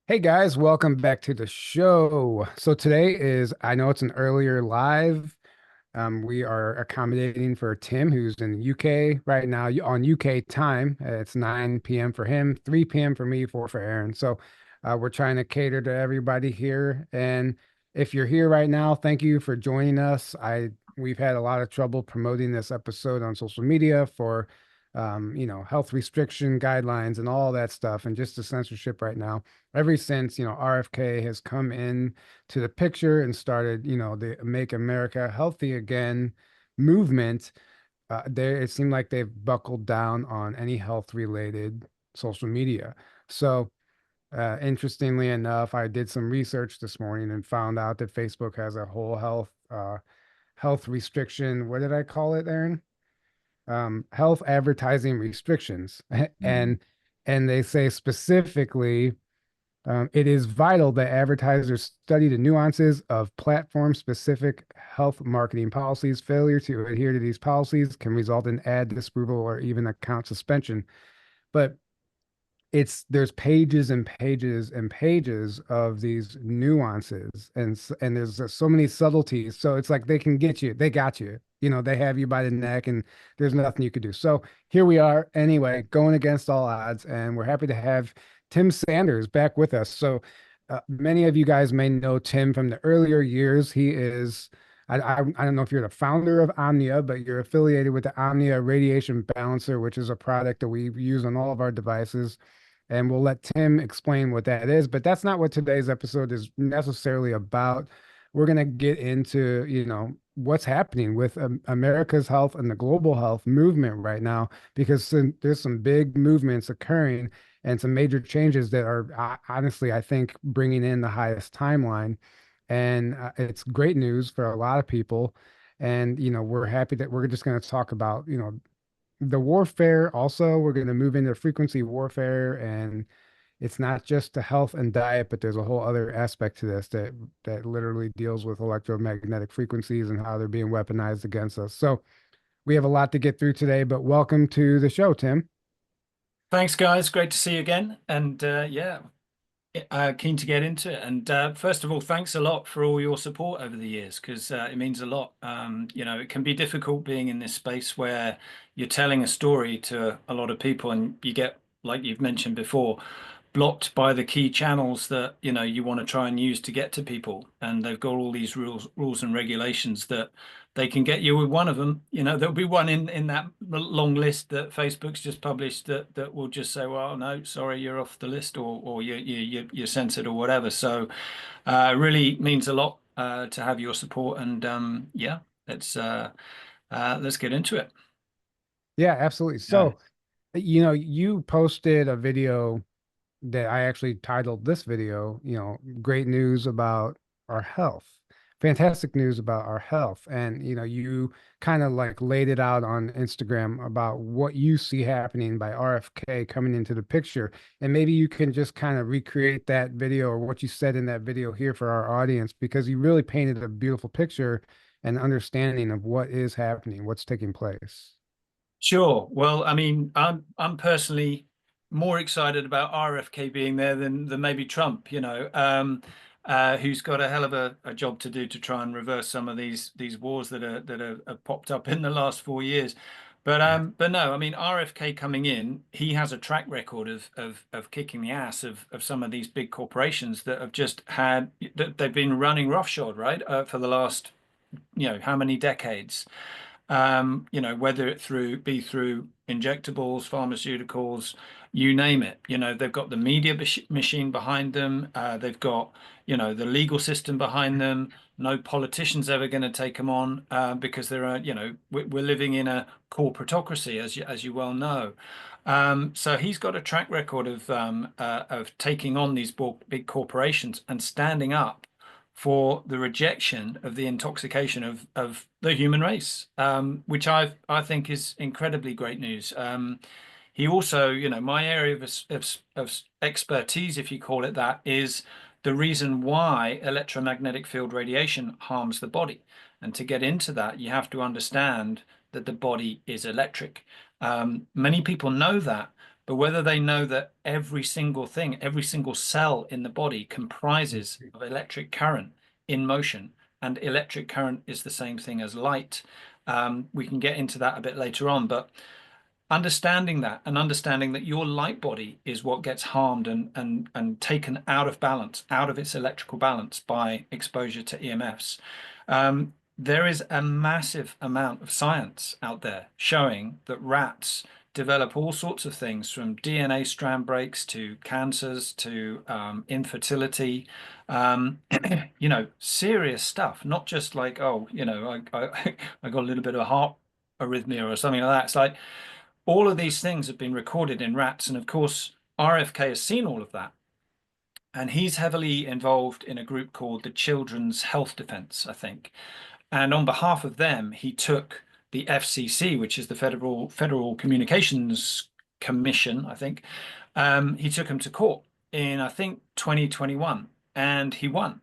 Hey guys, welcome back to the show. So today is, I know it's an earlier live. We are accommodating for Tim, who's in the UK right now on UK time. It's 9 p.m. for him, 3 p.m. for me, 4 for Aaron. So we're trying to cater to everybody here. And if you're here right now, thank you for joining us. We've had a lot of trouble promoting this episode on social media for health restriction guidelines and all that stuff, and just the censorship right now. Ever since, RFK has come in to the picture and started, the Make America Healthy Again movement, it seemed like they've buckled down on any health related social media. So, interestingly enough, I did some research this morning and found out that Facebook has a whole health restriction. What did I call it, Aaron? Health advertising restrictions, and they say specifically it is vital that advertisers study the nuances of platform-specific health marketing policies. Failure to adhere to these policies can result in ad disapproval or even account suspension. But there's pages and pages and pages of these nuances, and there's so many subtleties. So it's like they can get you, they got you. They have you by the neck, and there's nothing you could do. So here we are, anyway, going against all odds, and we're happy to have Tim Sanders back with us. So many of you guys may know Tim from the earlier years. He is, I don't know if you're the founder of Omnia, but you're affiliated with the Omnia Radiation Balancer, which is a product that we use on all of our devices. And we'll let Tim explain what that is. But that's not what today's episode is necessarily about. We're going to get into, what's happening with America's health and the global health movement right now, because there's some big movements occurring and some major changes that are honestly, I think, bringing in the highest timeline. And it's great news for a lot of people. And, we're happy that we're just going to talk about, the warfare. Also, we're going to move into frequency warfare, and it's not just the health and diet, but there's a whole other aspect to this that literally deals with electromagnetic frequencies and how they're being weaponized against us. So we have a lot to get through today, but welcome to the show, Tim. Thanks, guys. Great to see you again. And yeah, keen to get into it. And first of all, thanks a lot for all your support over the years, because it means a lot. It can be difficult being in this space where you're telling a story to a lot of people and you get, like you've mentioned before, blocked by the key channels that you want to try and use to get to people, and they've got all these rules and regulations that they can get you with one of them. There'll be one in that long list that Facebook's just published that will just say, well, no, sorry, you're off the list, or you're censored or whatever. So really means a lot to have your support. And yeah, let's get into it. Yeah, absolutely. Yeah. So, you posted a video that I actually titled this video, great news about our health, fantastic news about our health. And, you kind of like laid it out on Instagram about what you see happening by RFK coming into the picture. And maybe you can just kind of recreate that video or what you said in that video here for our audience, because you really painted a beautiful picture and understanding of what is happening, what's taking place. Sure. Well, I mean, I'm personally more excited about RFK being there than maybe Trump, who's got a hell of a job to do to try and reverse some of these wars that are have popped up in the last 4 years. But no, I mean, RFK coming in, he has a track record of kicking the ass of some of these big corporations that have just had that they've been running roughshod, right, for the last how many decades. Whether it be through injectables, pharmaceuticals, you name it. They've got the media machine behind them. They've got, the legal system behind them. No politician's ever going to take them on because there are, we're living in a corporatocracy, as you well know. So he's got a track record of taking on these big corporations and standing up for the rejection of the intoxication of the human race, which I think is incredibly great news. He also, my area of expertise, if you call it that, is the reason why electromagnetic field radiation harms the body. And to get into that, you have to understand that the body is electric. Many people know that, but whether they know that every single thing, every single cell in the body comprises of electric current in motion, and electric current is the same thing as light. We can get into that a bit later on, but understanding that and understanding that your light body is what gets harmed and taken out of balance, out of its electrical balance by exposure to EMFs. There is a massive amount of science out there showing that rats develop all sorts of things from DNA strand breaks to cancers to infertility, um, serious stuff, not just like, oh, I got a little bit of heart arrhythmia or something like that. It's like all of these things have been recorded in rats. And of course, RFK has seen all of that. And he's heavily involved in a group called the Children's Health Defense, I think. And on behalf of them, he took the FCC, which is the Federal Communications Commission, I think. He took him to court in, I think, 2021, and he won.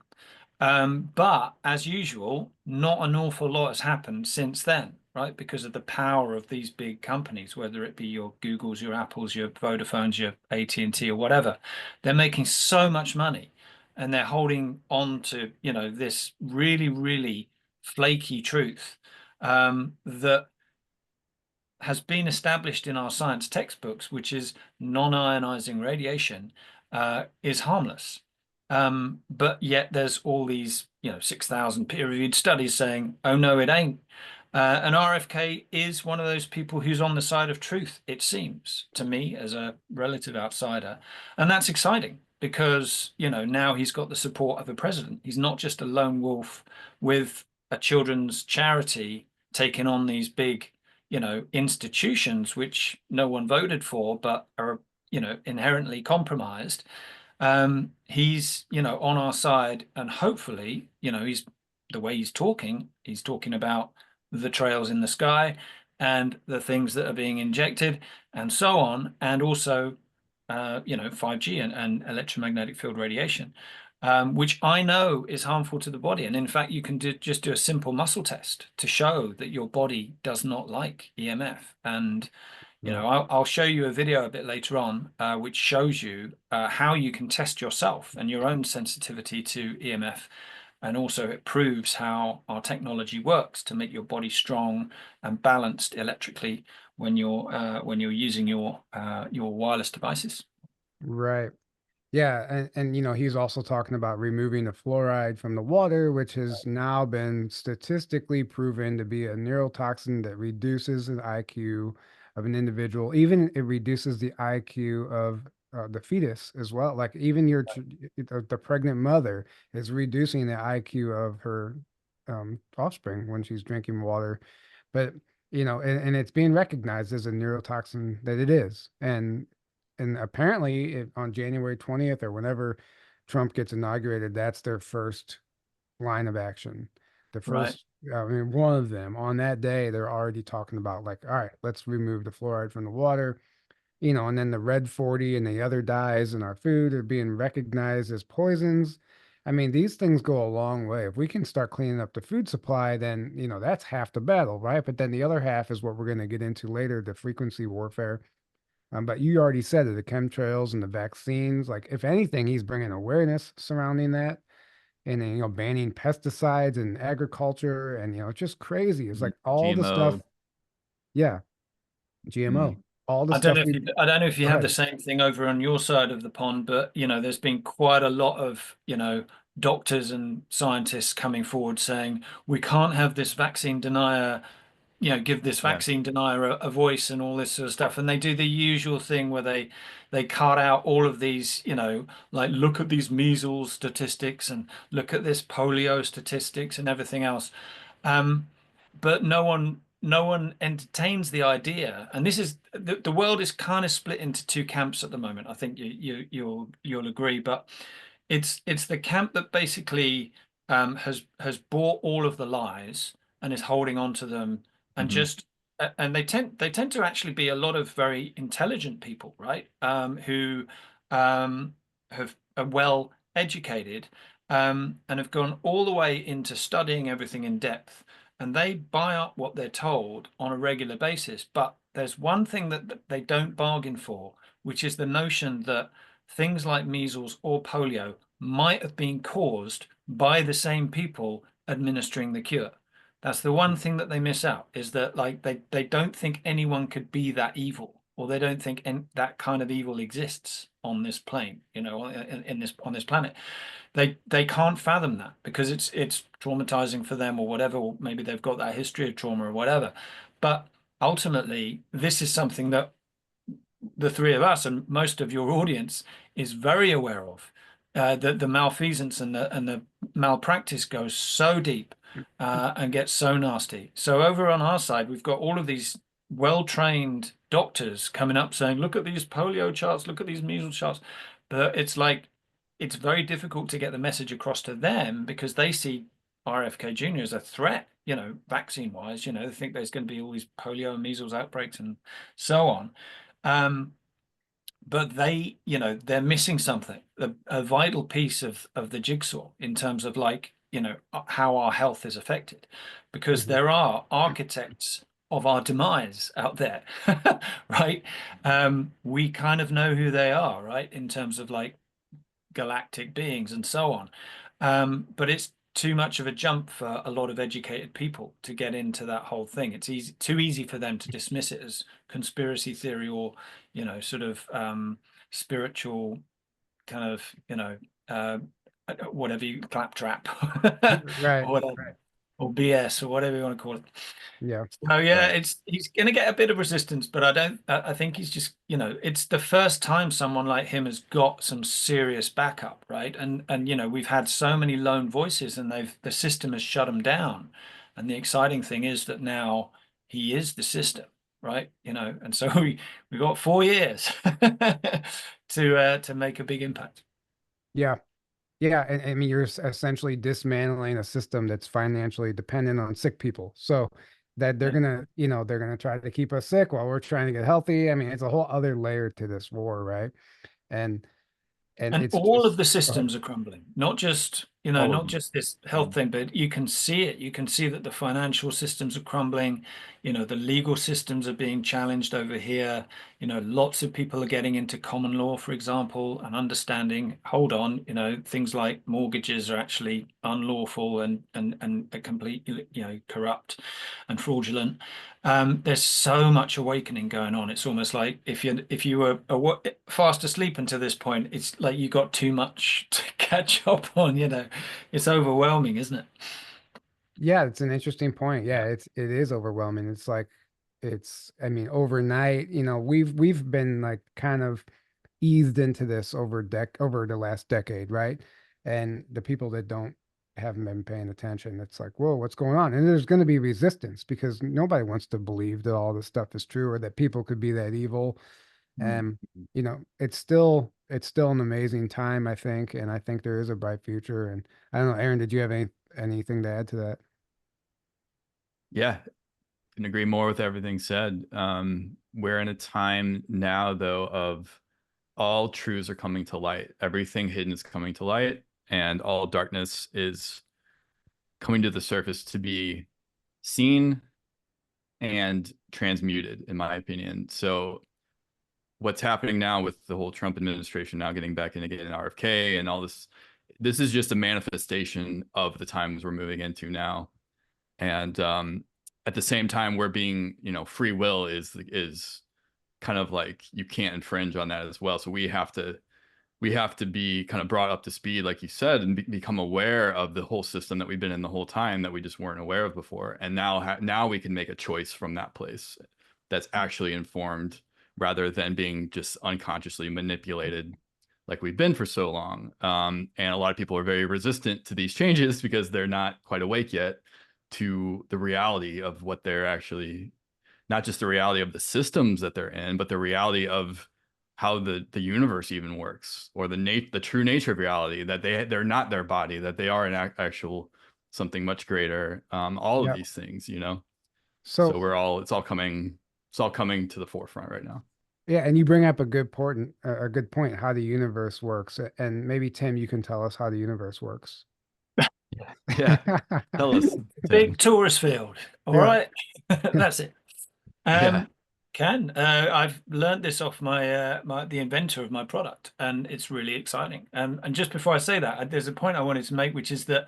But as usual, not an awful lot has happened since then, right? Because of the power of these big companies, whether it be your Googles, your Apples, your Vodafones, your AT&T or whatever. They're making so much money and they're holding on to, this really, really flaky truth that has been established in our science textbooks, which is non-ionizing radiation is harmless. But yet there's all these, 6,000 peer-reviewed studies saying, oh no, it ain't. And RFK is one of those people who's on the side of truth, it seems to me as a relative outsider. And that's exciting because, now he's got the support of the president. He's not just a lone wolf with a children's charity taking on these big, institutions which no one voted for, but are, inherently compromised. He's, on our side, and hopefully, he's the way he's talking about the trails in the sky and the things that are being injected and so on, and also, 5G and electromagnetic field radiation, which I know is harmful to the body. And in fact, you can just do a simple muscle test to show that your body does not like EMF. And Yeah. I'll show you a video a bit later on, which shows you how you can test yourself and your own sensitivity to EMF. And also it proves how our technology works to make your body strong and balanced electrically when you're using your wireless devices. Right. Yeah, and he's also talking about removing the fluoride from the water, which has now been statistically proven to be a neurotoxin that reduces the IQ of an individual. Even it reduces the IQ of the fetus as well. Like even the pregnant mother is reducing the IQ of her offspring when she's drinking water. But and it's being recognized as a neurotoxin that it is. And apparently on January 20th or whenever Trump gets inaugurated, that's their first line of action. The Right. first, I mean, one of them on that day, they're already talking about like, all right, let's remove the fluoride from the water, and then the red 40 and the other dyes in our food are being recognized as poisons. I mean, these things go a long way. If we can start cleaning up the food supply, then, that's half the battle, right? But then the other half is what we're going to get into later, the frequency warfare. But you already said it, the chemtrails and the vaccines. Like, if anything, he's bringing awareness surrounding that, and then, banning pesticides in agriculture, and it's just crazy. It's like all the stuff. GMO. Yeah, GMO, all the I don't stuff know if we. you, I don't know if you Go have the ahead. same thing over on your side of the pond, but there's been quite a lot of, doctors and scientists coming forward saying we can't have this vaccine denier, give this Yeah. vaccine denier a voice and all this sort of stuff. And they do the usual thing where they cut out all of these, like look at these measles statistics and look at this polio statistics and everything else. Um, but no one entertains the idea. And this is the world is kind of split into two camps at the moment. I think you'll agree, but it's the camp that basically has bought all of the lies and is holding on to them and Hmm. just and they tend to actually be a lot of very intelligent people, right? Who are well educated and have gone all the way into studying everything in depth, and they buy up what they're told on a regular basis. But there's one thing that they don't bargain for, which is the notion that things like measles or polio might have been caused by the same people administering the cure. That's the one thing that they miss out, is that like they don't think anyone could be that evil, or they don't think that kind of evil exists on this plane, in this on this planet. They can't fathom that because it's traumatizing for them or whatever, or maybe they've got that history of trauma or whatever. But ultimately, this is something that the three of us and most of your audience is very aware of. That the malfeasance and the malpractice goes so deep and gets so nasty. So over on our side, we've got all of these well-trained doctors coming up saying, "Look at these polio charts, look at these measles charts," but it's like it's very difficult to get the message across to them because they see RFK Jr. as a threat, vaccine wise. They think there's going to be all these polio and measles outbreaks and so on. Um, but they're missing something, a vital piece of the jigsaw in terms of like, how our health is affected, because Mhm. there are architects of our demise out there, right? We kind of know who they are, right? In terms of like galactic beings and so on. But it's too much of a jump for a lot of educated people to get into that whole thing. It's too easy for them to dismiss it as conspiracy theory or, sort of spiritual kind of, whatever claptrap Right. or whatever, or BS or whatever you want to call it. Yeah. So yeah, Right. he's going to get a bit of resistance, but I think he's just, it's the first time someone like him has got some serious backup, right? And we've had so many lone voices and the system has shut him down. And the exciting thing is that now he is the system, right? And so we got 4 years to make a big impact. Yeah. Yeah, and I mean you're essentially dismantling a system that's financially dependent on sick people. So that they're Yeah. gonna, they're gonna try to keep us sick while we're trying to get healthy. I mean, it's a whole other layer to this war, right? And And it's all of just the go ahead. systems are crumbling, not just, All of not them. just this health Mhm. thing, but you can see it. You can see that the financial systems are crumbling. The legal systems are being challenged over here. Lots of people are getting into common law, for example, and understanding, hold on, things like mortgages are actually unlawful and completely, corrupt and fraudulent. There's so much awakening going on. It's almost like if you were fast asleep until this point, it's like you got too much to catch up on. It's overwhelming, isn't it? Yeah, it's an interesting point. Yeah, Yeah. it is overwhelming. It's like I mean, overnight, we've been like kind of eased into this over the last decade, right? And the people that haven't been paying attention, it's like, whoa, what's going on? And there's going to be resistance because nobody wants to believe that all this stuff is true or that people could be that evil. Mhm. And it's still an amazing time, I think, and I think there is a bright future. And I don't know, Aaron, did you have anything to add to that? Yeah, can agree more with everything said. We're in a time now, though, of all truths are coming to light. Everything hidden is coming to light, and all darkness is coming to the surface to be seen and transmuted, in my opinion. So, what's happening now with the whole Trump administration now getting back in again in RFK and all this is just a manifestation of the times we're moving into now. And at the same time, we're being, free will is kind of like you can't infringe on that as well. So we have to be kind of brought up to speed, like you said, and become aware of the whole system that we've been in the whole time that we just weren't aware of before. And now we can make a choice from that place that's actually informed rather than being just unconsciously manipulated like we've been for so long. And a lot of people are very resistant to these changes because they're not quite awake yet to the reality of what they're actually, not just the reality of the systems that they're in, but the reality of how the universe even works, or the true nature of reality, that they're not their body, that they are an actual something much greater. All of Yeah. these things, so So it's all coming to the forefront right now. yeah, and you bring up a good point, how the universe works. And maybe Tim, you can tell us how the universe works. Yeah. Yeah. Tell us, Big Tim. tourist field. All Yeah. right. That's it. Yeah. Um, Can. I've learned this off the inventor of my product, and it's really exciting. And just before I say that, there's a point I wanted to make, which is that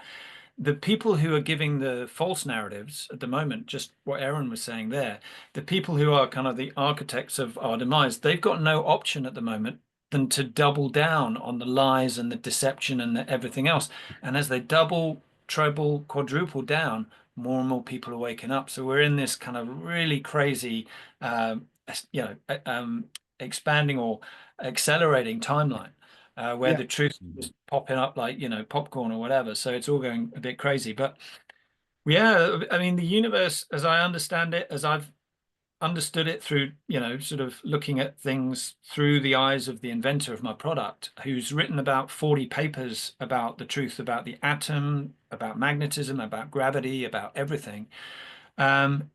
the people who are giving the false narratives at the moment, just what Aaron was saying there, the people who are kind of the architects of our demise, they've got no option at the moment than to double down on the lies and the deception and everything else. And as they double, treble, quadruple down, more and more people are waking up. So we're in this kind of really crazy, um, you know, expanding or accelerating timeline where Yeah. the truth is popping up like, popcorn or whatever. So it's all going a bit crazy. But yeah, I mean, the universe, as I understand it, as I've understood it through, sort of looking at things through the eyes of the inventor of my product, who's written about 40 papers about the truth about the atom, about magnetism, about gravity, about everything,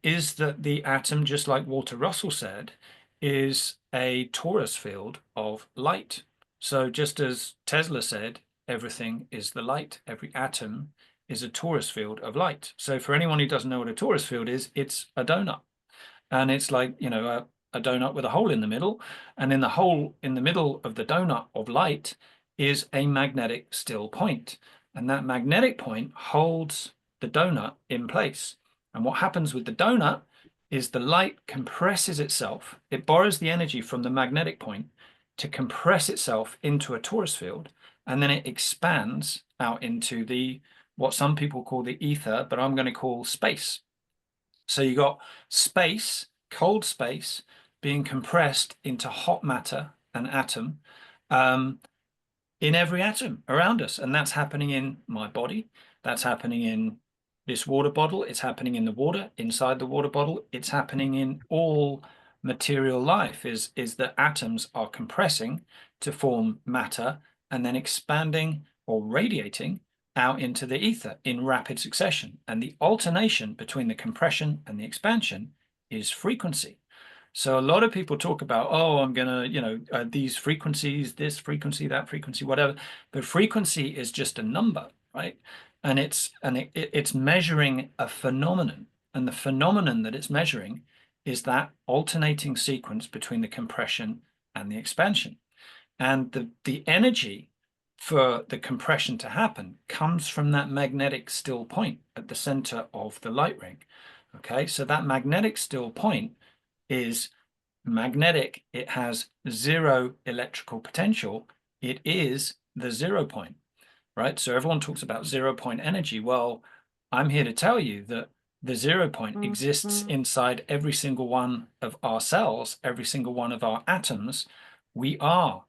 is that the atom, just like Walter Russell said, is a torus field of light. So just as Tesla said, everything is the light, every atom is a torus field of light. So for anyone who doesn't know what a torus field is, it's a donut. And it's like, a donut with a hole in the middle. And in the hole in the middle of the donut of light is a magnetic still point. And that magnetic point holds the donut in place. And what happens with the donut is the light compresses itself. It borrows the energy from the magnetic point to compress itself into a torus field. And then it expands out into what some people call the ether, but I'm going to call space. So you got space, cold space, being compressed into hot matter, an atom, um, in every atom around us. And that's happening in my body. That's happening in this water bottle. It's happening in the water, inside the water bottle. It's happening in all material life, is that atoms are compressing to form matter and then expanding or radiating out into the ether in rapid succession. And the alternation between the compression and the expansion is frequency. So a lot of people talk about, oh, I'm gonna, these frequencies, this frequency, that frequency, whatever. But frequency is just a number, right? And it's measuring a phenomenon. And the phenomenon that it's measuring is that alternating sequence between the compression and the expansion. And the energy for the compression to happen comes from that magnetic still point at the center of the light ring. Okay, so that magnetic still point is magnetic. It has zero electrical potential. It is the 0 point, right? So everyone talks about 0 point energy. Well, I'm here to tell you that the 0 point exists inside every single one of our cells, every single one of our atoms. We are,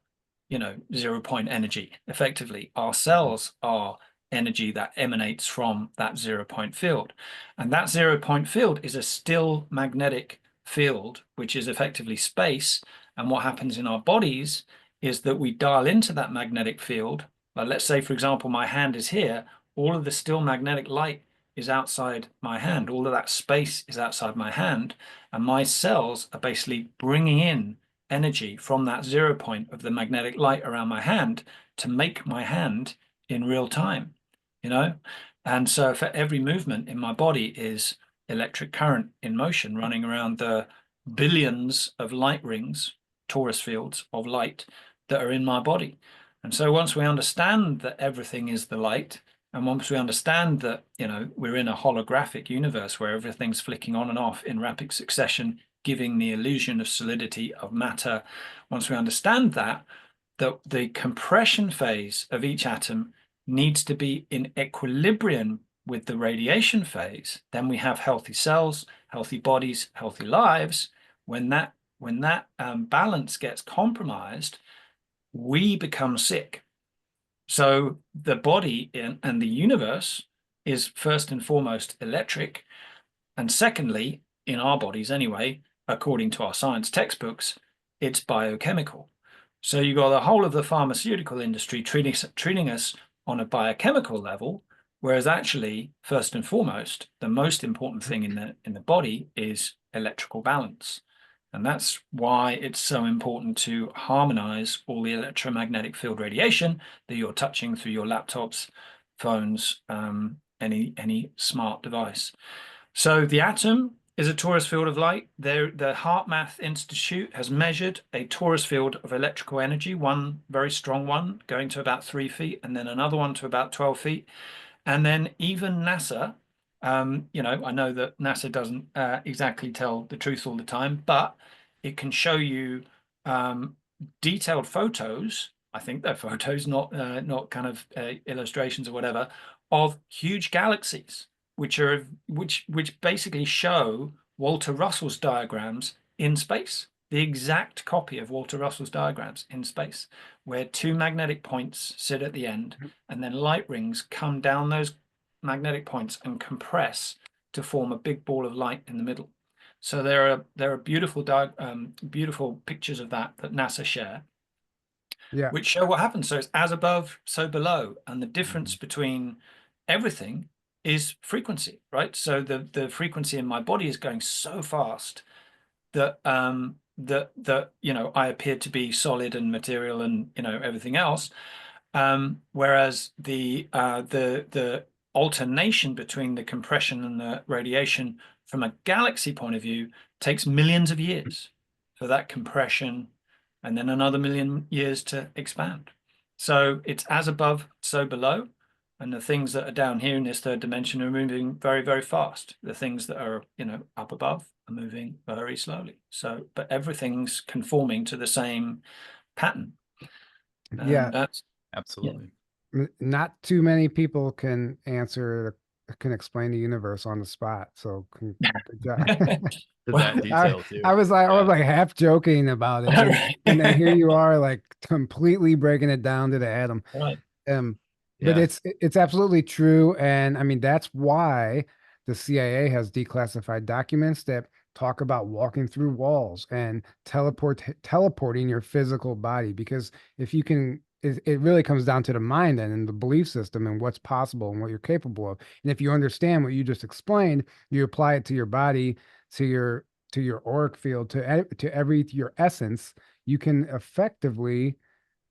0 point energy, effectively. Our cells are energy that emanates from that 0 point field. And that 0 point field is a still magnetic field, which is effectively space. And what happens in our bodies is that we dial into that magnetic field. Let's say, for example, my hand is here. All of the still magnetic light is outside my hand. All of that space is outside my hand. And my cells are basically bringing in energy from that 0 point of the magnetic light around my hand to make my hand in real time, And so for every movement in my body is electric current in motion running around the billions of light rings, torus fields of light that are in my body. And so once we understand that everything is the light, and once we understand that, we're in a holographic universe where everything's flicking on and off in rapid succession, giving the illusion of solidity of matter, once we understand that the compression phase of each atom needs to be in equilibrium with the radiation phase, then we have healthy cells, healthy bodies, healthy lives. When that balance gets compromised, we become sick. So the body and the universe is first and foremost electric. And secondly, in our bodies anyway, according to our science textbooks, it's biochemical. So you got the whole of the pharmaceutical industry treating us on a biochemical level, whereas actually, first and foremost, the most important thing in the body is electrical balance. And that's why it's so important to harmonize all the electromagnetic field radiation that you're touching through your laptops, phones, any smart device. So the atom is a torus field of light. The HeartMath Institute has measured a torus field of electrical energy, one very strong one going to about 3 feet, and then another one to about 12 feet. And then even NASA, you know, I know that NASA doesn't exactly tell the truth all the time, but it can show you detailed photos. I think they're photos, not kind of illustrations or whatever, of huge galaxies, which basically show Walter Russell's diagrams in space, the exact copy of Walter Russell's diagrams in space, where two magnetic points sit at the end, and then light rings come down those magnetic points and compress to form a big ball of light in the middle. So there are beautiful pictures of that NASA share, Yeah. which show what happens. So it's as above, so below, and the difference between everything is frequency, right? So the frequency in my body is going so fast that that you know, I appear to be solid and material and, you know, everything else, whereas the alternation between the compression and the radiation from a galaxy point of view takes millions of years for that compression, and then another million years to expand. So it's as above, so below. And the things that are down here in this third dimension are moving very, very fast. The things that are, you know, up above are moving very slowly. So, but everything's conforming to the same pattern. Yeah. And that's, yeah. Absolutely. Not too many people can explain the universe on the spot. So good job. To Well, that detail too. I was Yeah. like half joking about it, and then here you are like completely breaking it down to the atom. right. But Yeah. it's absolutely true, and I mean that's why the CIA has declassified documents that talk about walking through walls and teleporting your physical body, because if you can, it really comes down to the mind and the belief system and what's possible and what you're capable of. And if you understand what you just explained, you apply it to your body, to your auric field, to every your essence, you can effectively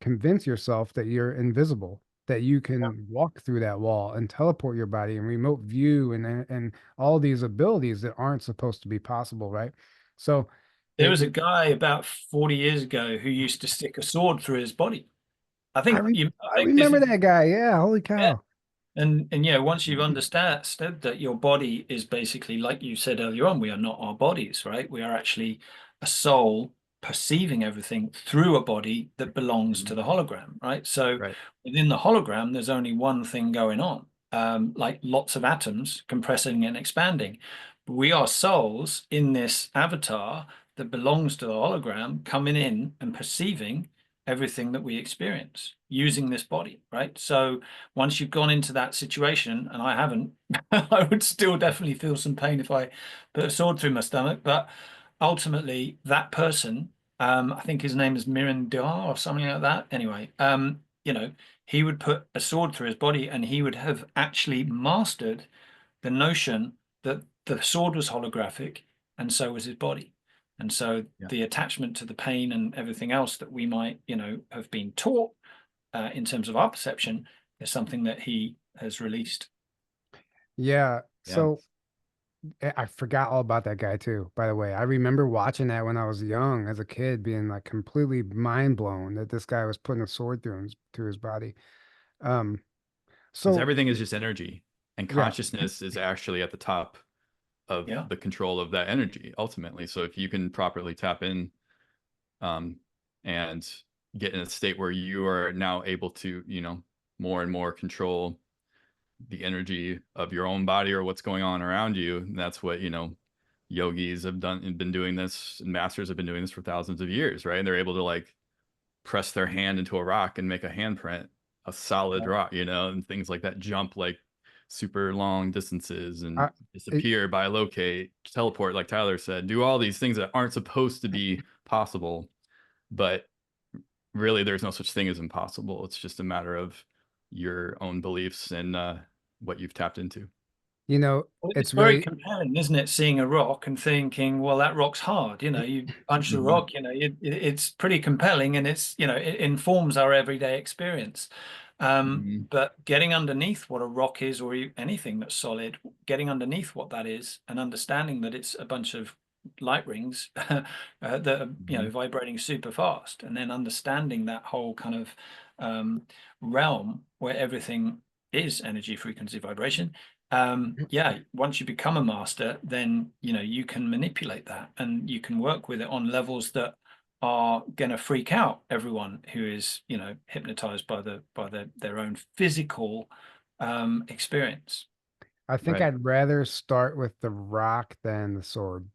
convince yourself that you're invisible, that you can walk through that wall and teleport your body and remote view and all these abilities that aren't supposed to be possible, right? So There was a it guy about 40 years ago who used to stick a sword through his body. I I think re you, I I think this remember is, that guy. Yeah, holy yeah. cow. And yeah, once you've understood that your body is basically, like you said earlier on, we are not our bodies, right? We are actually a soul perceiving everything through a body that belongs to the hologram, right? So Right. within the hologram, there's only one thing going on, like lots of atoms compressing and expanding. But we are souls in this avatar that belongs to the hologram, coming in and perceiving everything that we experience using this body, right? So once you've gone into that situation, and I haven't, I would still definitely feel some pain if I put a sword through my stomach. But ultimately, that person, I think his name is Mirandar or something like that. Anyway, you know, he would put a sword through his body, and he would have actually mastered the notion that the sword was holographic, and so was his body. And so Yeah. the attachment to the pain and everything else that we might, you know, have been taught in terms of our perception is something that he has released. Yeah. Yeah. So I forgot all about that guy too, by the way. I remember watching that when I was young as a kid, being like completely mind blown that this guy was putting a sword through his body. Um, Because so everything is just energy, and yeah, consciousness is actually at the top of Yeah. the control of that energy ultimately. So if you can properly tap in, and get in a state where you are now able to, you know, more and more control the energy of your own body or what's going on around you, that's what, you know, yogis have done and been doing this, and masters have been doing this for thousands of years, right? And they're able to like press their hand into a rock and make a handprint, a solid Yeah. rock, you know, and things like that, jump like super long distances and I, it, disappear, bilocate, teleport, like Tyler said, do all these things that aren't supposed to be possible. But really, there's no such thing as impossible. It's just a matter of your own beliefs and what you've tapped into. Well, it's it's very really compelling, isn't it? Seeing a rock and thinking, well, that rock's hard. You know, you punch the rock, you know, it's pretty compelling, and it's, you know, it informs our everyday experience. Mhm. But getting underneath what a rock is, or anything that's solid, getting underneath what that is, and understanding that it's a bunch of light rings that are, Mhm. vibrating super fast, and then understanding that whole kind of realm where everything is energy, frequency, vibration. Yeah, once you become a master, then you can manipulate that, and you can work with it on levels that are going to freak out everyone who is hypnotized by their own physical experience. I think Right. I'd rather start with the rock than the sword.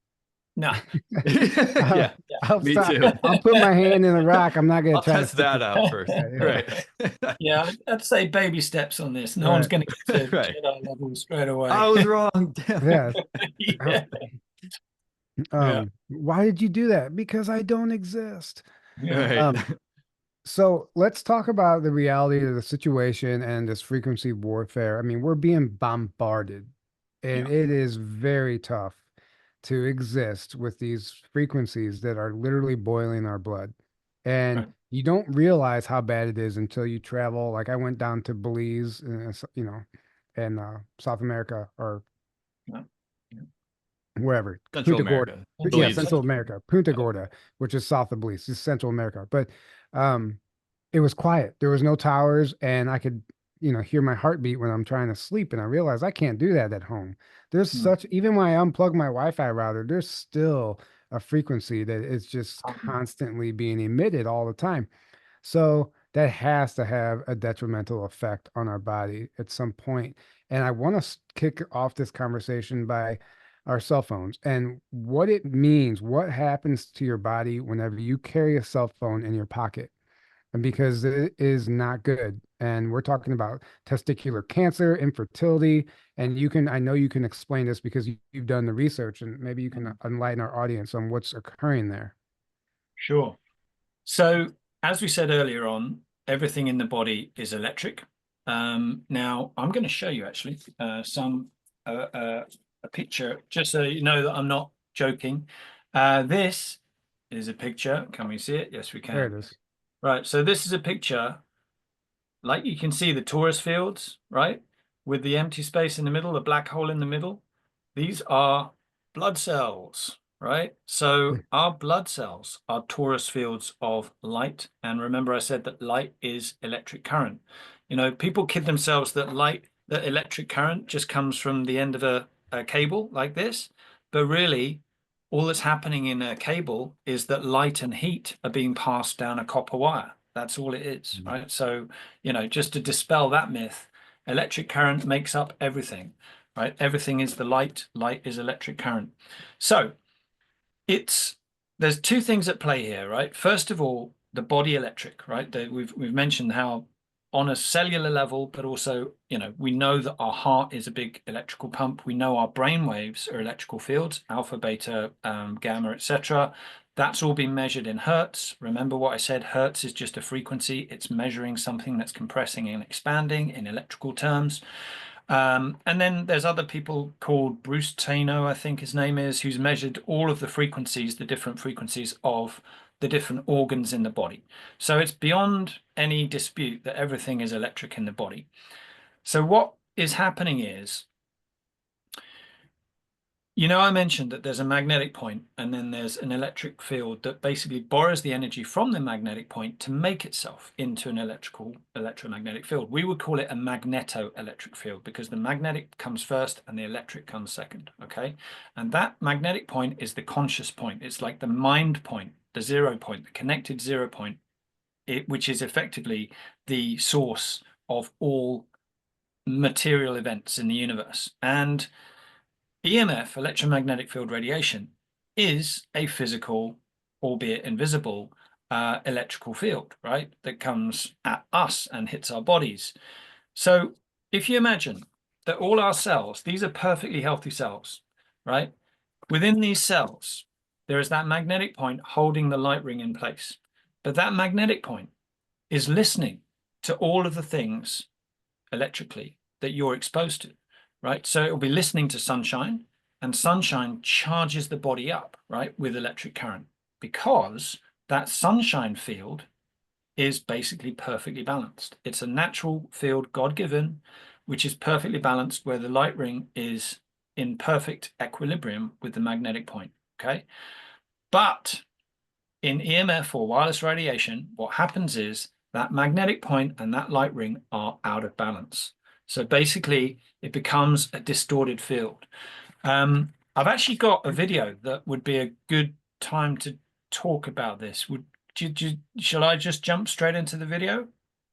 No. I'll, Yeah, I'll me stop. too. I'll put my hand in the rock. I'm not going I'll to try to test stick that it. out first. Yeah, Right. Yeah, I'd say baby steps on this. No one's right. going to get to Right. Jedi level straight I away. was wrong. Damn it. Yeah. Yeah, yeah, Why did you do that? Because I don't exist. yeah. Right. Um, so let's talk about the reality of the situation and this frequency warfare. I mean, we're being bombarded, and Yeah, it is very tough to exist with these frequencies that are literally boiling our blood. And right. you don't realize how bad it is until you travel. Like I went down to Belize, in South America or Yeah, yeah. wherever, Central Punta Gorda. America. Yeah, Belize Central is. America, Punta Yeah. Gorda, which is south of Belize, is Central America. But um, it was quiet. There was no towers, and I could, hear my heartbeat when I'm trying to sleep. And I realized I can't do that at home. There's Mm. such, even when I unplug my Wi-Fi router, there's still a frequency that is just constantly being emitted all the time. So that has to have a detrimental effect on our body at some point. And I want to kick off this conversation by our cell phones and what it means, what happens to your body whenever you carry a cell phone in your pocket. And because it is not good. And we're talking about testicular cancer, infertility. And I know you can explain this because you've done the research and maybe you can Mm. enlighten our audience on what's occurring there. Sure. So, as we said earlier on, everything in the body is electric. Now, I'm going to show you actually a picture, just so you know that I'm not joking. This is a picture. Can we see it? Yes, we There it can. is. Right. So this is a picture, like you can see the torus fields, right? With the empty space in the middle, the black hole in the middle. These are blood cells, right? So our blood cells are torus fields of light. And remember, I said that light is electric current. People kid themselves that electric current just comes from the end of a cable like this. But really, all that's happening in a cable is that light and heat are being passed down a copper wire. That's all it is, right? So, just to dispel that myth, electric current makes up everything, right? Everything is the light, light is electric current. So there's two things at play here, right? First of all, the body electric, right? We've mentioned how on a cellular level, but also, we know that our heart is a big electrical pump. We know our brain waves are electrical fields, alpha, beta, gamma, etc. That's all been measured in hertz. Remember what I said, hertz is just a frequency. It's measuring something that's compressing and expanding in electrical terms. And then there's other people called Bruce Taino, I think his name is, who's measured all of the frequencies, the different frequencies of the different organs in the body. So it's beyond any dispute that everything is electric in the body. So what is happening is, I mentioned that there's a magnetic point and then there's an electric field that basically borrows the energy from the magnetic point to make itself into an electromagnetic field. We would call it a magneto-electric field because the magnetic comes first and the electric comes second, okay? And that magnetic point is the conscious point. It's like the mind point, the 0 point, the connected 0 point, which is effectively the source of all material events in the universe. And EMF, electromagnetic field radiation, is a physical, albeit invisible, electrical field, right? That comes at us and hits our bodies. So if you imagine that all our cells, these are perfectly healthy cells, right? Within these cells, there is that magnetic point holding the light ring in place. But that magnetic point is listening to all of the things electrically that you're exposed to, right? So it will be listening to sunshine, and sunshine charges the body up, right, with electric current because that sunshine field is basically perfectly balanced. It's a natural field, God-given, which is perfectly balanced, where the light ring is in perfect equilibrium with the magnetic point, okay? But in EMF or wireless radiation, what happens is that magnetic point and that light ring are out of balance. So basically, it becomes a distorted field. I've actually got a video that would be a good time to talk about this. Shall I just jump straight into the video?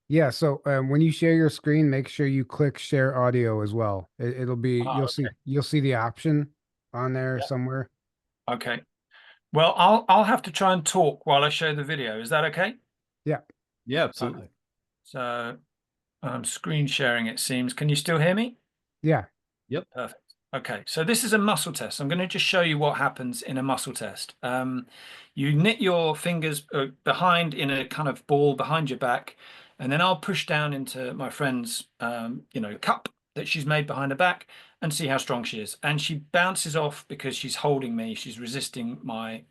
Yeah, so when you share your screen, make sure you click share audio as well. It'll be Ah, you'll see the option on there yeah. somewhere. Okay. Well, I'll have to try and talk while I show the video. Is that okay? Yeah. Yeah, Okay. absolutely. So I'm screen sharing, it seems. Can you still hear me? Yeah. Yep. Perfect. Okay, so this is a muscle test. I'm going to just show you what happens in a muscle test. You knit your fingers behind in a kind of ball behind your back, and then I'll push down into my friend's, cup that she's made behind her back and see how strong she is. And she bounces off because she's holding me. She's resisting my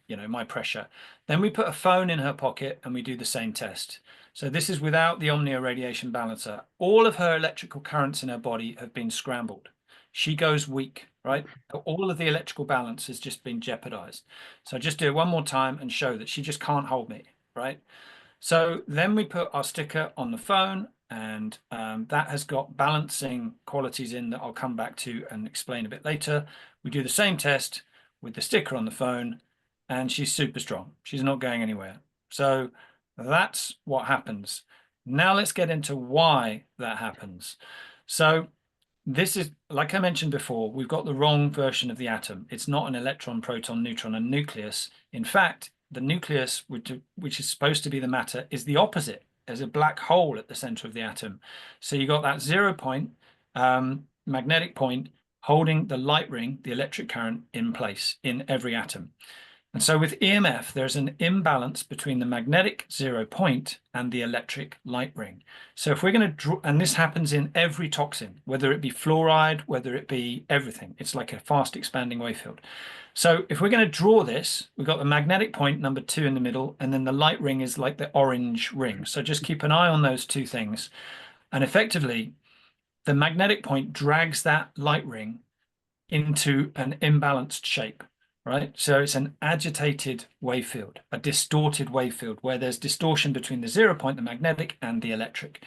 pressure. Then we put a phone in her pocket and we do the same test. So this is without the Omnia radiation balancer. All of her electrical currents in her body have been scrambled. She goes weak, right? All of the electrical balance has just been jeopardized. So just do it one more time and show that she just can't hold me, right? So then we put our sticker on the phone, and that has got balancing qualities in that I'll come back to and explain a bit later. We do the same test with the sticker on the phone, and she's super strong. She's not going anywhere. So that's what happens. Now let's get into why that happens. So this is, like I mentioned before, we've got the wrong version of the atom. It's not an electron, proton, neutron, and nucleus. In fact, the nucleus, which is supposed to be the matter, is the opposite. There's a black hole at the center of the atom. So you got that 0 point, magnetic point, holding the light ring, the electric current, in place in every atom. And so with EMF, there's an imbalance between the magnetic 0 point and the electric light ring. So if we're going to draw, and this happens in every toxin, whether it be fluoride, whether it be everything, it's like a fast expanding wave field. So if we're going to draw this, we've got the magnetic point number 2 in the middle, and then the light ring is like the orange ring. So just keep an eye on those two things. And effectively, the magnetic point drags that light ring into an imbalanced shape, right? So it's an agitated wave field, a distorted wave field where there's distortion between the 0 point, the magnetic, and the electric.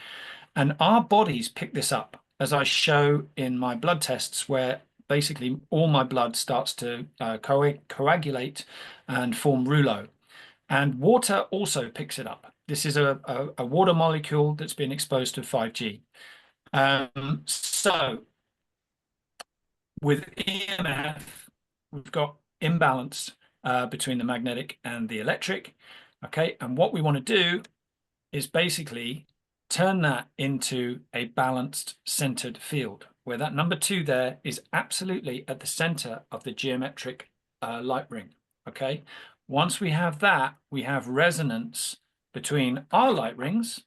And our bodies pick this up, as I show in my blood tests, where basically all my blood starts to coagulate and form rouleau. And water also picks it up. This is a water molecule that's been exposed to 5G. So with EMF, we've got imbalance between the magnetic and the electric. Okay, and what we want to do is basically turn that into a balanced centered field, where that number 2 there is absolutely at the center of the geometric light ring. Okay, once we have that, we have resonance between our light rings,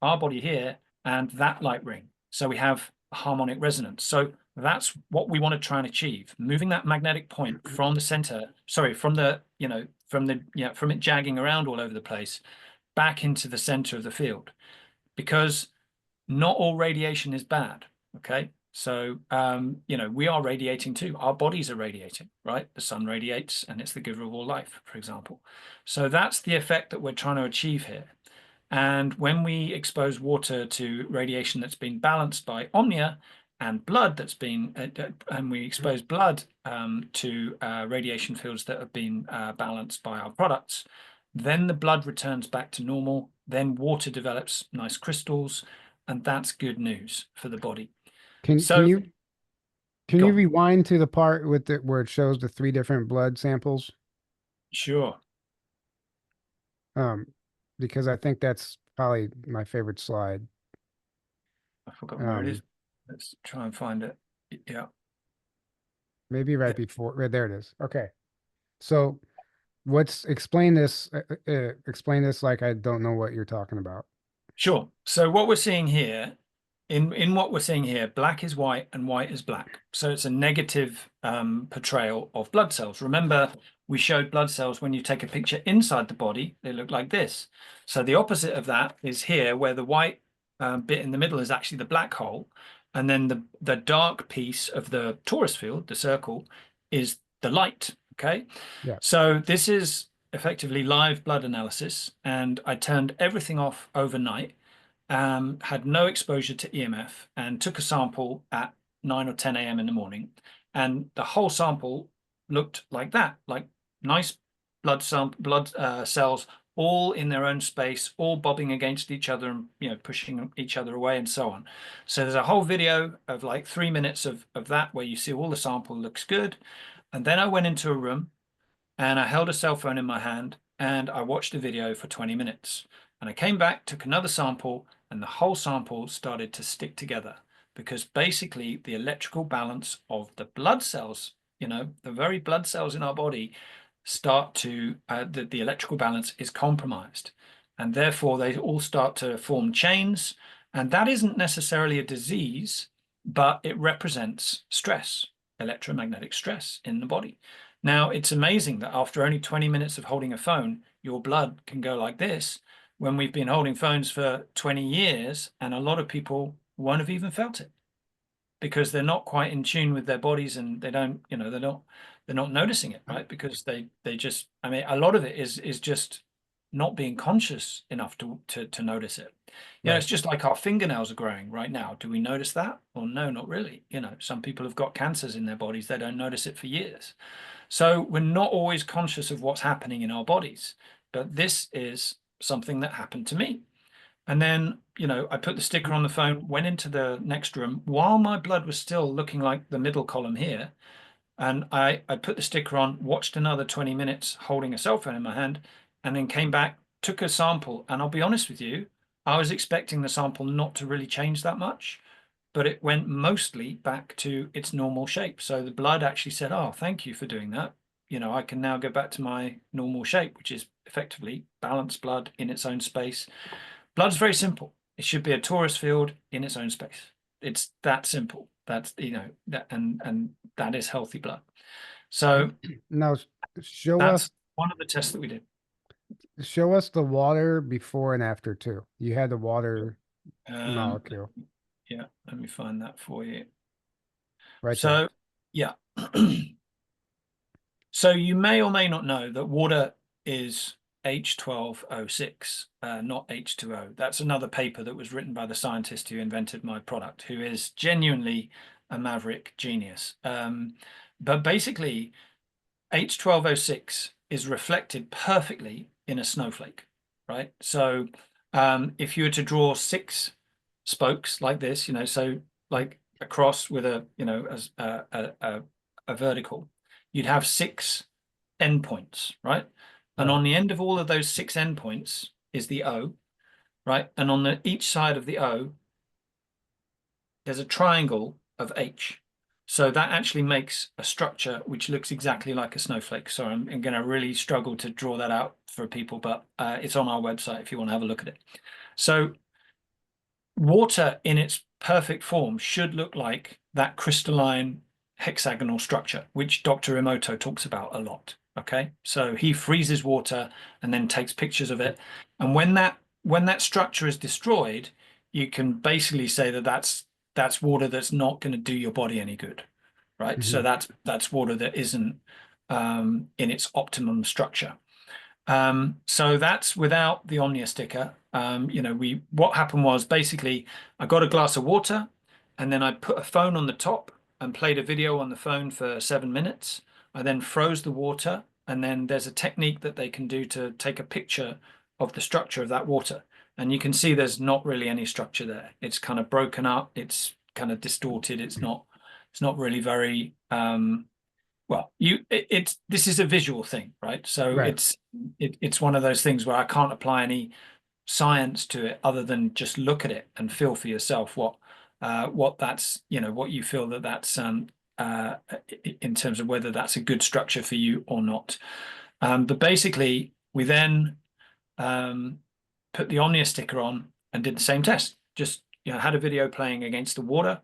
our body here, and that light ring. So we have a harmonic resonance. So that's what we want to try and achieve, moving that magnetic point from the center, sorry, from it jagging around all over the place back into the center of the field, because not all radiation is bad. Okay. So, we are radiating too. Our bodies are radiating, right? The sun radiates and it's the giver of all life, for example. So that's the effect that we're trying to achieve here. And when we expose water to radiation that's been balanced by Omnia, and blood that's been, and we expose blood to radiation fields that have been balanced by our products, then the blood returns back to normal. Then water develops nice crystals, and that's good news for the body. Can So, you go on. rewind to the part with it where it shows the 3 different blood samples? Sure. Um, because I think that's probably my favorite slide. I forgot where it is. Um, Let's try and find it. Yeah. maybe right before, right there it is. Okay. So explain this, explain this like I don't know what you're talking about. Sure. So what we're seeing here in what we're seeing here, black is white and white is black. So it's a negative portrayal of blood cells. Remember, we showed blood cells when you take a picture inside the body, they look like this. So the opposite of that is here, where the white bit in the middle is actually the black hole. And then the dark piece of the torus field, the circle, is the light, okay? Yeah. So this is effectively live blood analysis, and I turned everything off overnight, had no exposure to EMF, and took a sample at 9 or 10 a.m. in the morning. And the whole sample looked like that, like nice blood cells, all in their own space, all bobbing against each other and, you know, pushing each other away and so on. So there's a whole video of like 3 minutes of that where you see all the sample looks good. And then I went into a room and I held a cell phone in my hand and I watched a video for 20 minutes. And I came back, took another sample, and the whole sample started to stick together, because basically the electrical balance of the blood cells, you know, the very blood cells in our body start to, the electrical balance is compromised. And therefore they all start to form chains. And that isn't necessarily a disease, but it represents stress, electromagnetic stress in the body. Now, it's amazing that after only 20 minutes of holding a phone, your blood can go like this, when we've been holding phones for 20 years, and a lot of people won't have even felt it because they're not quite in tune with their bodies, and they don't, you know, they're not noticing it, right? Because they just, I mean, a lot of it is just not being conscious enough to notice it. You know, it's just like our fingernails are growing right now. Do we notice that? Well, no, not really. You know, some people have got cancers in their bodies. They don't notice it for years. So we're not always conscious of what's happening in our bodies, but this is something that happened to me. And then, you know, I put the sticker on the phone, went into the next room while my blood was still looking like the middle column here. And I put the sticker on, watched another 20 minutes holding a cell phone in my hand, and then came back, took a sample. And I'll be honest with you, I was expecting the sample not to really change that much, but it went mostly back to its normal shape. So the blood actually said, oh, thank you for doing that. You know, I can now go back to my normal shape, which is effectively balanced blood in its own space. Blood's very simple. It should be a torus field in its own space. It's that simple. That's, you know, that, and that is healthy blood. So Now show that's us one of the tests that we did. the water before and after too. You had the water molecule Yeah, let me find that for you. right So, there. yeah. So you may or may not know that water is H12O6, not H2O. That's another paper that was written by the scientist who invented my product, who is genuinely a maverick genius. But basically, H12O6 is reflected perfectly in a snowflake, right? So if you were to draw 6 spokes like this, you know, so like across with a, you know, as a vertical, you'd have 6 endpoints, right? And on the end of all of those 6 endpoints is the O, right? And on each side of the O, there's a triangle of H. So that actually makes a structure which looks exactly like a snowflake. So I'm going to really struggle to draw that out for people, but it's on our website if you want to have a look at it. So water in its perfect form should look like that crystalline hexagonal structure, which Dr. Emoto talks about a lot. Okay, so he freezes water and then takes pictures of it. And when that structure is destroyed, you can basically say that that's water that's not going to do your body any good, right? So that's water that isn't in its optimum structure. So that's without the Omnia sticker. You know, what happened was basically I got a glass of water and then I put a phone on the top and played a video on the phone for 7 minutes. I then froze the water, and then there's a technique that they can do to take a picture of the structure of that water. And you can see there's not really any structure there. It's kind of broken up. It's kind of distorted. It's not really very well, this is a visual thing, right? So it's one of those things where I can't apply any science to it other than just look at it and feel for yourself what that's, you know, what you feel that's in terms of whether that's a good structure for you or not. But basically, we then put the Omnia sticker on and did the same test. Just, had a video playing against the water.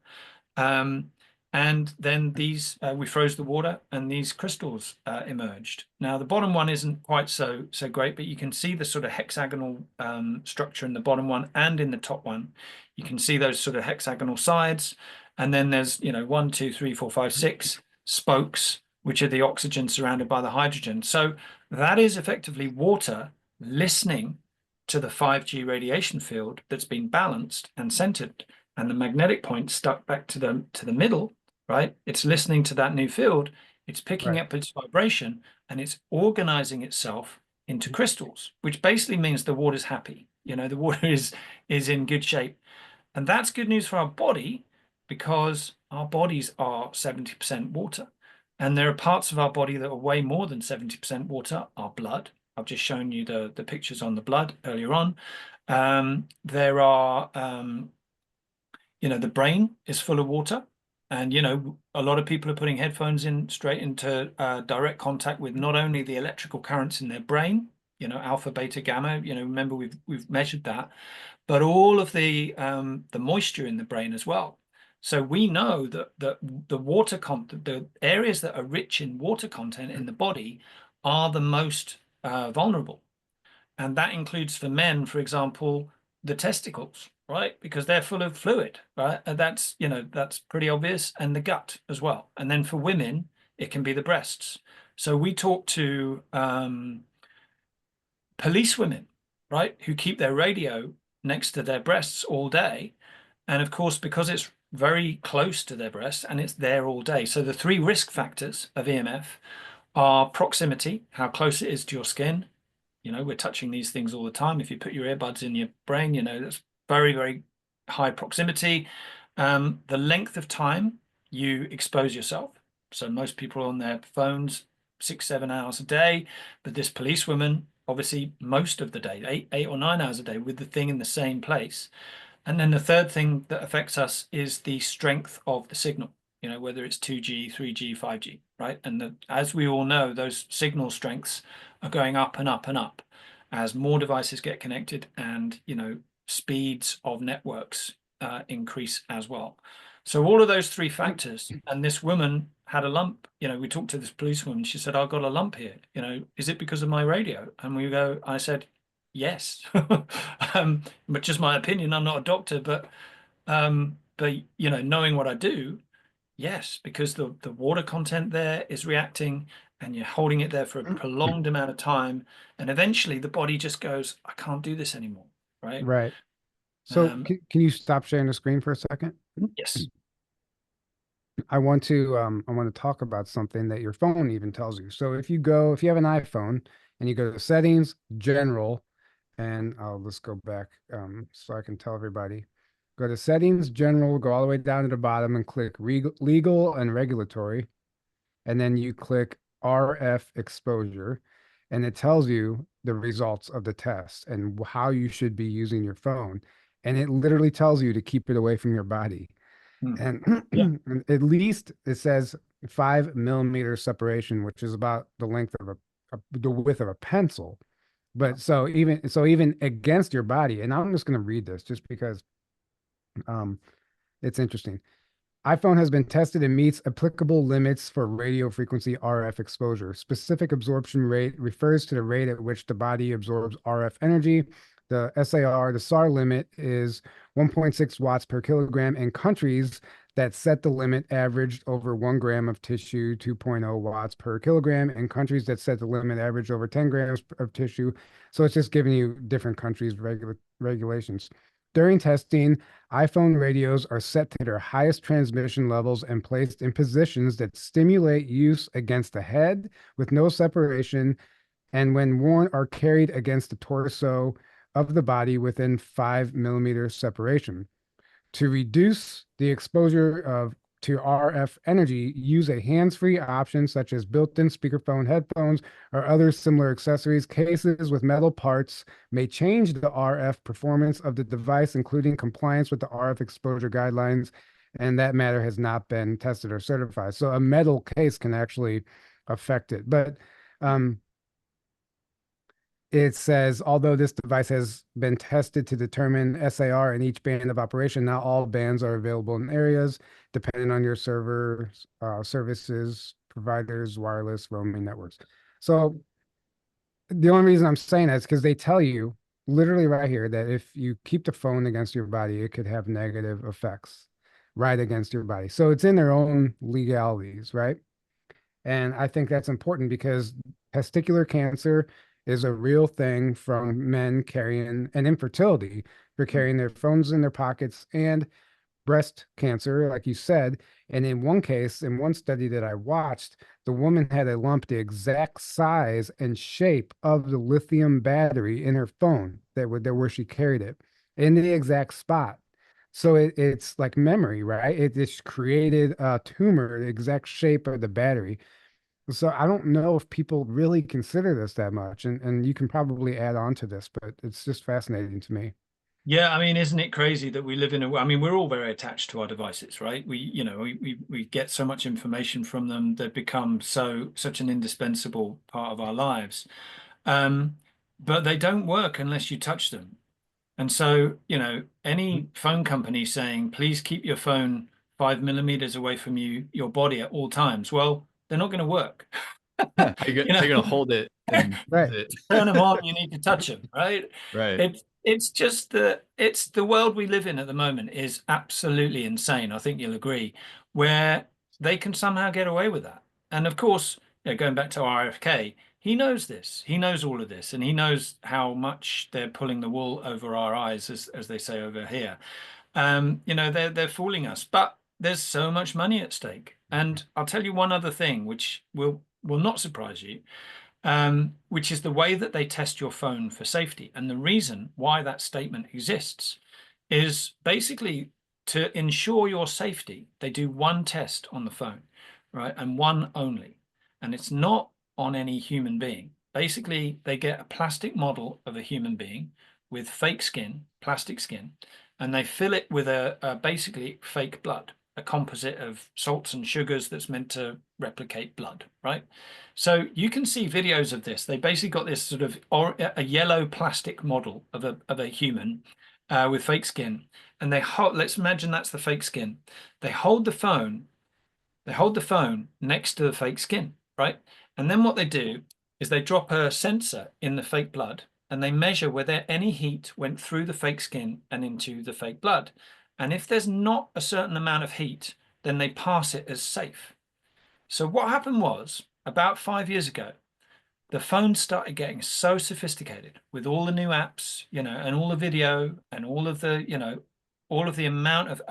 And then we froze the water, and these crystals emerged. Now, the bottom one isn't quite so great, but you can see the sort of hexagonal structure in the bottom one and in the top one. You can see those sort of hexagonal sides. And then there's, 1, 2, 3, 4, 5, 6 spokes, which are the oxygen surrounded by the hydrogen. So that is effectively water listening to the 5G radiation field that's been balanced and centered, and the magnetic point stuck back to the middle, right? It's listening to that new field, it's picking up its vibration, and it's organizing itself into crystals, which basically means the water's happy. The water is in good shape. And that's good news for our body, because our bodies are 70% water. And there are parts of our body that are way more than 70% water, our blood. I've just shown you the pictures on the blood earlier on. There are, the brain is full of water. And, a lot of people are putting headphones in straight into direct contact with not only the electrical currents in their brain, alpha, beta, gamma, remember we've measured that, but all of the moisture in the brain as well. So we know that the water content, the areas that are rich in water content in the body are the most vulnerable. And that includes, for men, for example, the testicles, right? Because they're full of fluid, right? And that's pretty obvious. And the gut as well. And then for women, it can be the breasts. So we talk to police women, right, who keep their radio next to their breasts all day. And of course, because it's very close to their breast and it's there all day. So the 3 risk factors of EMF are proximity, how close it is to your skin. We're touching these things all the time. If you put your earbuds in your brain, that's very, very high proximity. The length of time you expose yourself. So most people are on their phones 6, 7 hours a day, but this policewoman, obviously most of the day, 8 or 9 hours a day with the thing in the same place. And then the third thing that affects us is the strength of the signal, whether it's 2G, 3G, 5G, right? And as we all know, those signal strengths are going up and up and up as more devices get connected, and, speeds of networks increase as well. So all of those 3 factors, and this woman had a lump, we talked to this policewoman, she said, I've got a lump here, is it because of my radio? And I said, yes. But just my opinion, I'm not a doctor, but knowing what I do, yes, because the water content there is reacting, and you're holding it there for a prolonged amount of time, and eventually the body just goes, I can't do this anymore, right? Right. So can you stop sharing the screen for a second? Yes. I want to talk about something that your phone even tells you. So if you have an iPhone and you go to settings, general, and I'll just go back so I can tell everybody. Go to settings, general, go all the way down to the bottom and click legal and regulatory. And then you click RF exposure, and it tells you the results of the test and how you should be using your phone. And it literally tells you to keep it away from your body. And at least it says 5 millimeter separation, which is about the length of the width of a pencil. But so even against your body, and I'm just going to read this just because it's interesting. iPhone has been tested and meets applicable limits for radio frequency RF exposure. Specific absorption rate refers to the rate at which the body absorbs RF energy. The SAR limit is 1.6 watts per kilogram, and countries that set the limit averaged over 1 gram of tissue, 2.0 watts per kilogram, and countries that set the limit averaged over 10 grams of tissue. So it's just giving you different countries' regulations. During testing, iPhone radios are set to their highest transmission levels and placed in positions that stimulate use against the head with no separation, and when worn are carried against the torso of the body within 5 millimeter separation. To reduce the exposure to RF energy, use a hands-free option such as built-in speakerphone headphones or other similar accessories. Cases with metal parts may change the RF performance of the device, including compliance with the RF exposure guidelines, and that matter has not been tested or certified. So a metal case can actually affect it. But it says, although this device has been tested to determine SAR in each band of operation, not all bands are available in areas, depending on your server, services, providers, wireless, roaming networks. So the only reason I'm saying that is because they tell you literally right here that if you keep the phone against your body, it could have negative effects right against your body. So it's in their own legalities, right? And I think that's important because testicular cancer is a real thing from men carrying and infertility for carrying their phones in their pockets and breast cancer, like you said. And in one case, in one study that I watched, the woman had a lump the exact size and shape of the lithium battery in her phone that would there where she carried it in the exact spot. So it's like memory, right? It just created a tumor, the exact shape of the battery. So I don't know if people really consider this that much, and you can probably add on to this, but it's just fascinating to me. Yeah, I mean, isn't it crazy that we live in a, I mean, we're all very attached to our devices, right? We get so much information from them. They've become such an indispensable part of our lives. Um, but they don't work unless you touch them. And so, any phone company saying, please keep your phone 5 millimeters away from your body at all times. Well, they're not going to work. How you, You how know, you gonna hold it and use Right, it? turn them on, you need to touch them, right? Right. It's just it's the world we live in at the moment is absolutely insane. I think you'll agree, where they can somehow get away with that. And of course, going back to RFK, he knows this. He knows all of this, and he knows how much they're pulling the wool over our eyes, as they say over here. They're fooling us, but there's so much money at stake. And I'll tell you one other thing, which will not surprise you, which is the way that they test your phone for safety. And the reason why that statement exists is basically to ensure your safety. They do one test on the phone, right? And one only. And it's not on any human being. Basically, they get a plastic model of a human being with fake skin, plastic skin, and they fill it with a basically fake blood, a composite of salts and sugars that's meant to replicate blood, right? So you can see videos of this. They basically got this sort of a yellow plastic model of a human with fake skin, and they hold. Let's imagine that's the fake skin. They hold the phone. They hold the phone next to the fake skin, right? And then what they do is they drop a sensor in the fake blood, and they measure whether any heat went through the fake skin and into the fake blood. And if there's not a certain amount of heat, then they pass it as safe. So what happened was about 5 years ago, the phones started getting so sophisticated with all the new apps, and all the video and all of the amount of,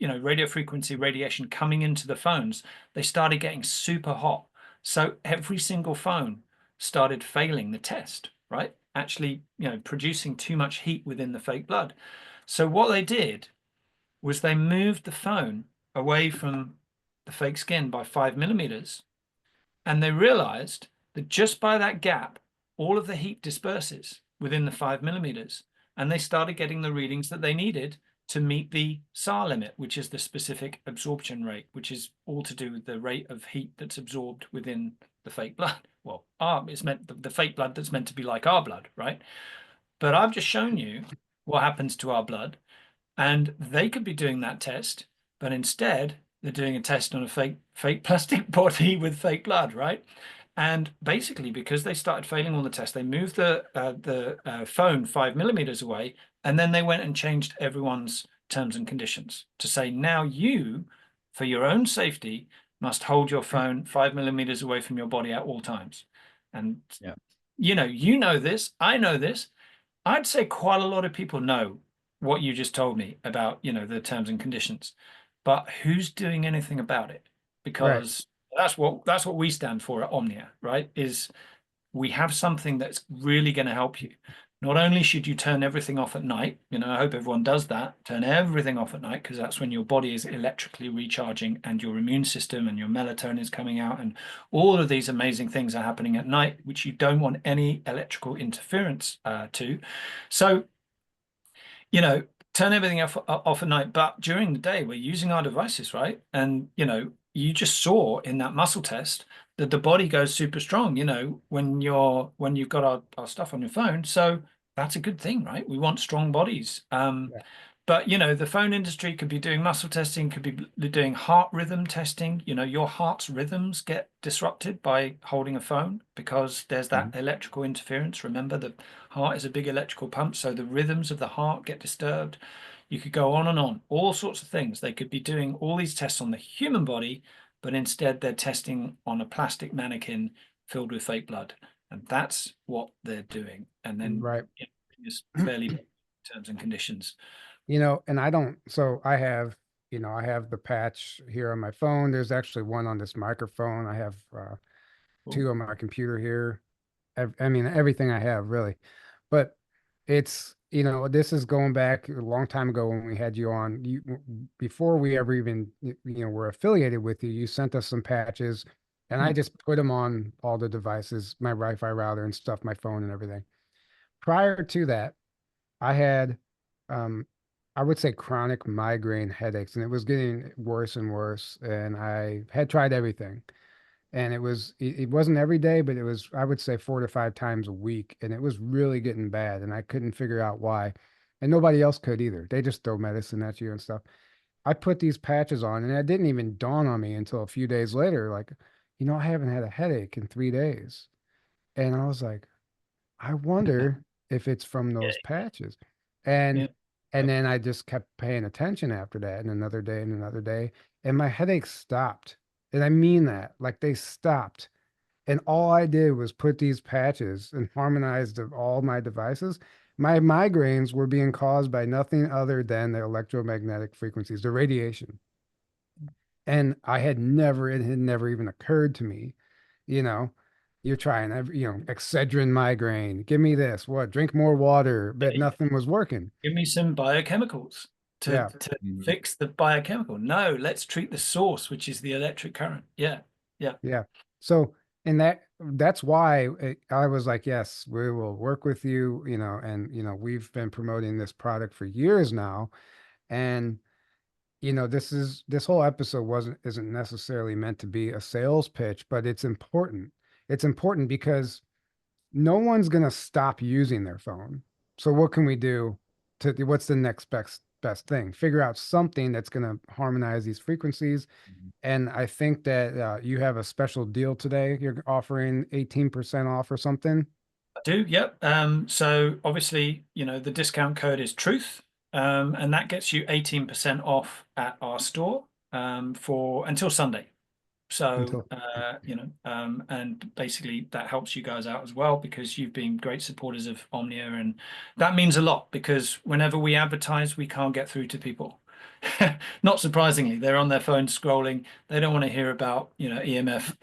radio frequency radiation coming into the phones. They started getting super hot. So every single phone started failing the test, right? Actually, producing too much heat within the fake blood. So what they did was they moved the phone away from the fake skin by 5 millimeters, and they realized that just by that gap, all of the heat disperses within the 5 millimeters. And they started getting the readings that they needed to meet the SAR limit, which is the specific absorption rate, which is all to do with the rate of heat that's absorbed within the fake blood. Well, it's meant the fake blood that's meant to be like our blood, right? But I've just shown you what happens to our blood, and they could be doing that test, but instead they're doing a test on a fake plastic body with fake blood, right? And basically, because they started failing on the test, they moved the phone 5 millimeters away, and then they went and changed everyone's terms and conditions to say, now you, for your own safety, must hold your phone 5 millimeters away from your body at all times. And Yeah. you know this, I know this. I'd say quite a lot of people know what you just told me about, the terms and conditions, but who's doing anything about it? right. Because that's what we stand for at Omnia, right? Is we have something that's really going to help you. Not only should you turn everything off at night, I hope everyone does that, turn everything off at night, because that's when your body is electrically recharging and your immune system and your melatonin is coming out, and all of these amazing things are happening at night, which you don't want any electrical interference to. So, turn everything off at night, but during the day, we're using our devices, right? And, you just saw in that muscle test that the body goes super strong, when you've got our stuff on your phone. So that's a good thing, right? We want strong bodies. Yeah. But the phone industry could be doing muscle testing, could be doing heart rhythm testing. Your heart's rhythms get disrupted by holding a phone because there's that electrical interference. Remember, the heart is a big electrical pump, so the rhythms of the heart get disturbed. You could go on and on, all sorts of things. They could be doing all these tests on the human body, but instead they're testing on a plastic mannequin filled with fake blood. And that's what they're doing. And then Right. just fairly terms and conditions. And I have the patch here on my phone. There's actually one on this microphone. I have Cool. two on my computer here. I mean, everything I have really. But this is going back a long time ago when we had you on. Before we ever even, were affiliated with you, you sent us some patches and I just put them on all the devices, my Wi-Fi router and stuff, my phone and everything. Prior to that, I had, um, I would say chronic migraine headaches, and it was getting worse and worse. And I had tried everything, and it wasn't every day, but it was, I would say 4 to 5 times a week, and it was really getting bad, and I couldn't figure out why, and nobody else could either. They just throw medicine at you and stuff. I put these patches on, and it didn't even dawn on me until a few days later, like, I haven't had a headache in 3 days, and I was like, I wonder if it's from Yeah, those patches. And yeah. and then I just kept paying attention after that, and another day, and my headaches stopped. And I mean that, like they stopped. And all I did was put these patches and harmonized of all my devices. My migraines were being caused by nothing other than the electromagnetic frequencies, the radiation. And it had never even occurred to me, you know, you're trying every, Excedrin migraine, give me this, what, drink more water, but nothing was working. Give me some biochemicals to Yeah. to Mhm. fix the biochemical. No, let's treat the source, which is the electric current. Yeah, yeah. Yeah. So, and that's why I was like, yes, we will work with you, and we've been promoting this product for years now. And this whole episode isn't necessarily meant to be a sales pitch, but it's important. It's important because no one's going to stop using their phone. So what can we do what's the next best thing? Figure out something that's going to harmonize these frequencies. And I think that you have a special deal today. You're offering 18% off or something. I do, yep. So obviously, the discount code is truth. And that gets you 18% off at our store for until Sunday. So, Until and basically that helps you guys out as well because you've been great supporters of Omnia, and that means a lot because whenever we advertise, we can't get through to people. Not surprisingly, they're on their phones scrolling. They don't want to hear about, EMF,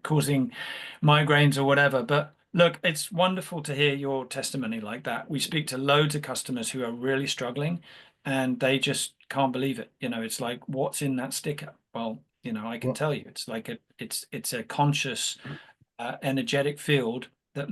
causing migraines or whatever. But look, it's wonderful to hear your testimony like that. We speak to loads of customers who are really struggling and they just can't believe it. It's like, what's in that sticker? Well, I can well, tell you, it's like it's a conscious, energetic field that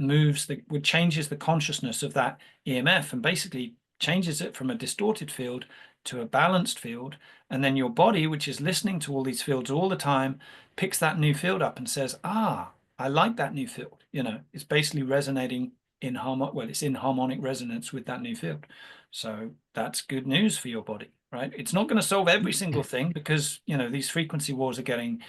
which changes the consciousness of that EMF and basically changes it from a distorted field to a balanced field. And then your body, which is listening to all these fields all the time, picks that new field up and says, ah, I like that new field. It's basically resonating it's in harmonic resonance with that new field. So that's good news for your body, right? It's not going to solve every single thing because, these frequency wars are getting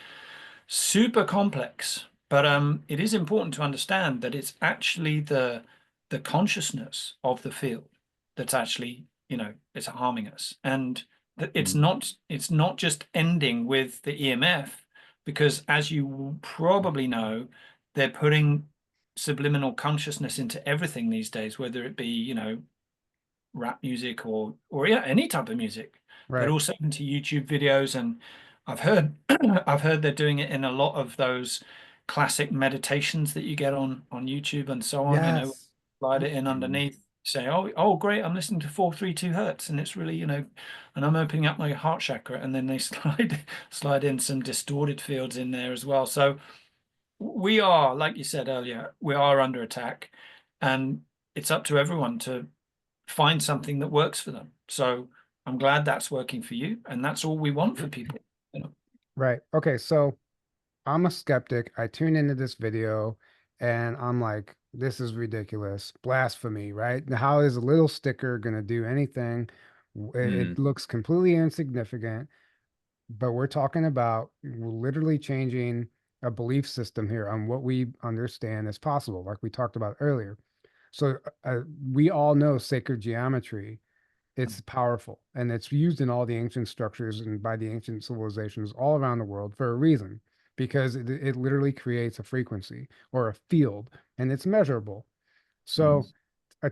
super complex. But it is important to understand that it's actually the consciousness of the field that's actually, it's harming us. And that it's not just ending with the EMF, because as you probably know, they're putting subliminal consciousness into everything these days, whether it be, rap music or yeah, any type of music, but right. also into YouTube videos. And I've heard I've heard they're doing it in a lot of those classic meditations that you get on YouTube and so on, Yes. slide it in Mhm. underneath, say, oh great, I'm listening to 432 hertz and it's really, and I'm opening up my heart chakra, and then they slide in some distorted fields in there as well. So we are, like you said earlier, we are under attack, and it's up to everyone to find something that works for them. So I'm glad that's working for you, and that's all we want for people. Right. Okay. So I'm a skeptic. I tune into this video and I'm like, this is ridiculous. Blasphemy, right? How is a little sticker going to do anything? It Mm, looks completely insignificant, but we're talking about literally changing a belief system here on what we understand is possible, like we talked about earlier. So we all know sacred geometry. It's powerful and it's used in all the ancient structures and by the ancient civilizations all around the world for a reason, because it literally creates a frequency or a field and it's measurable. mm, So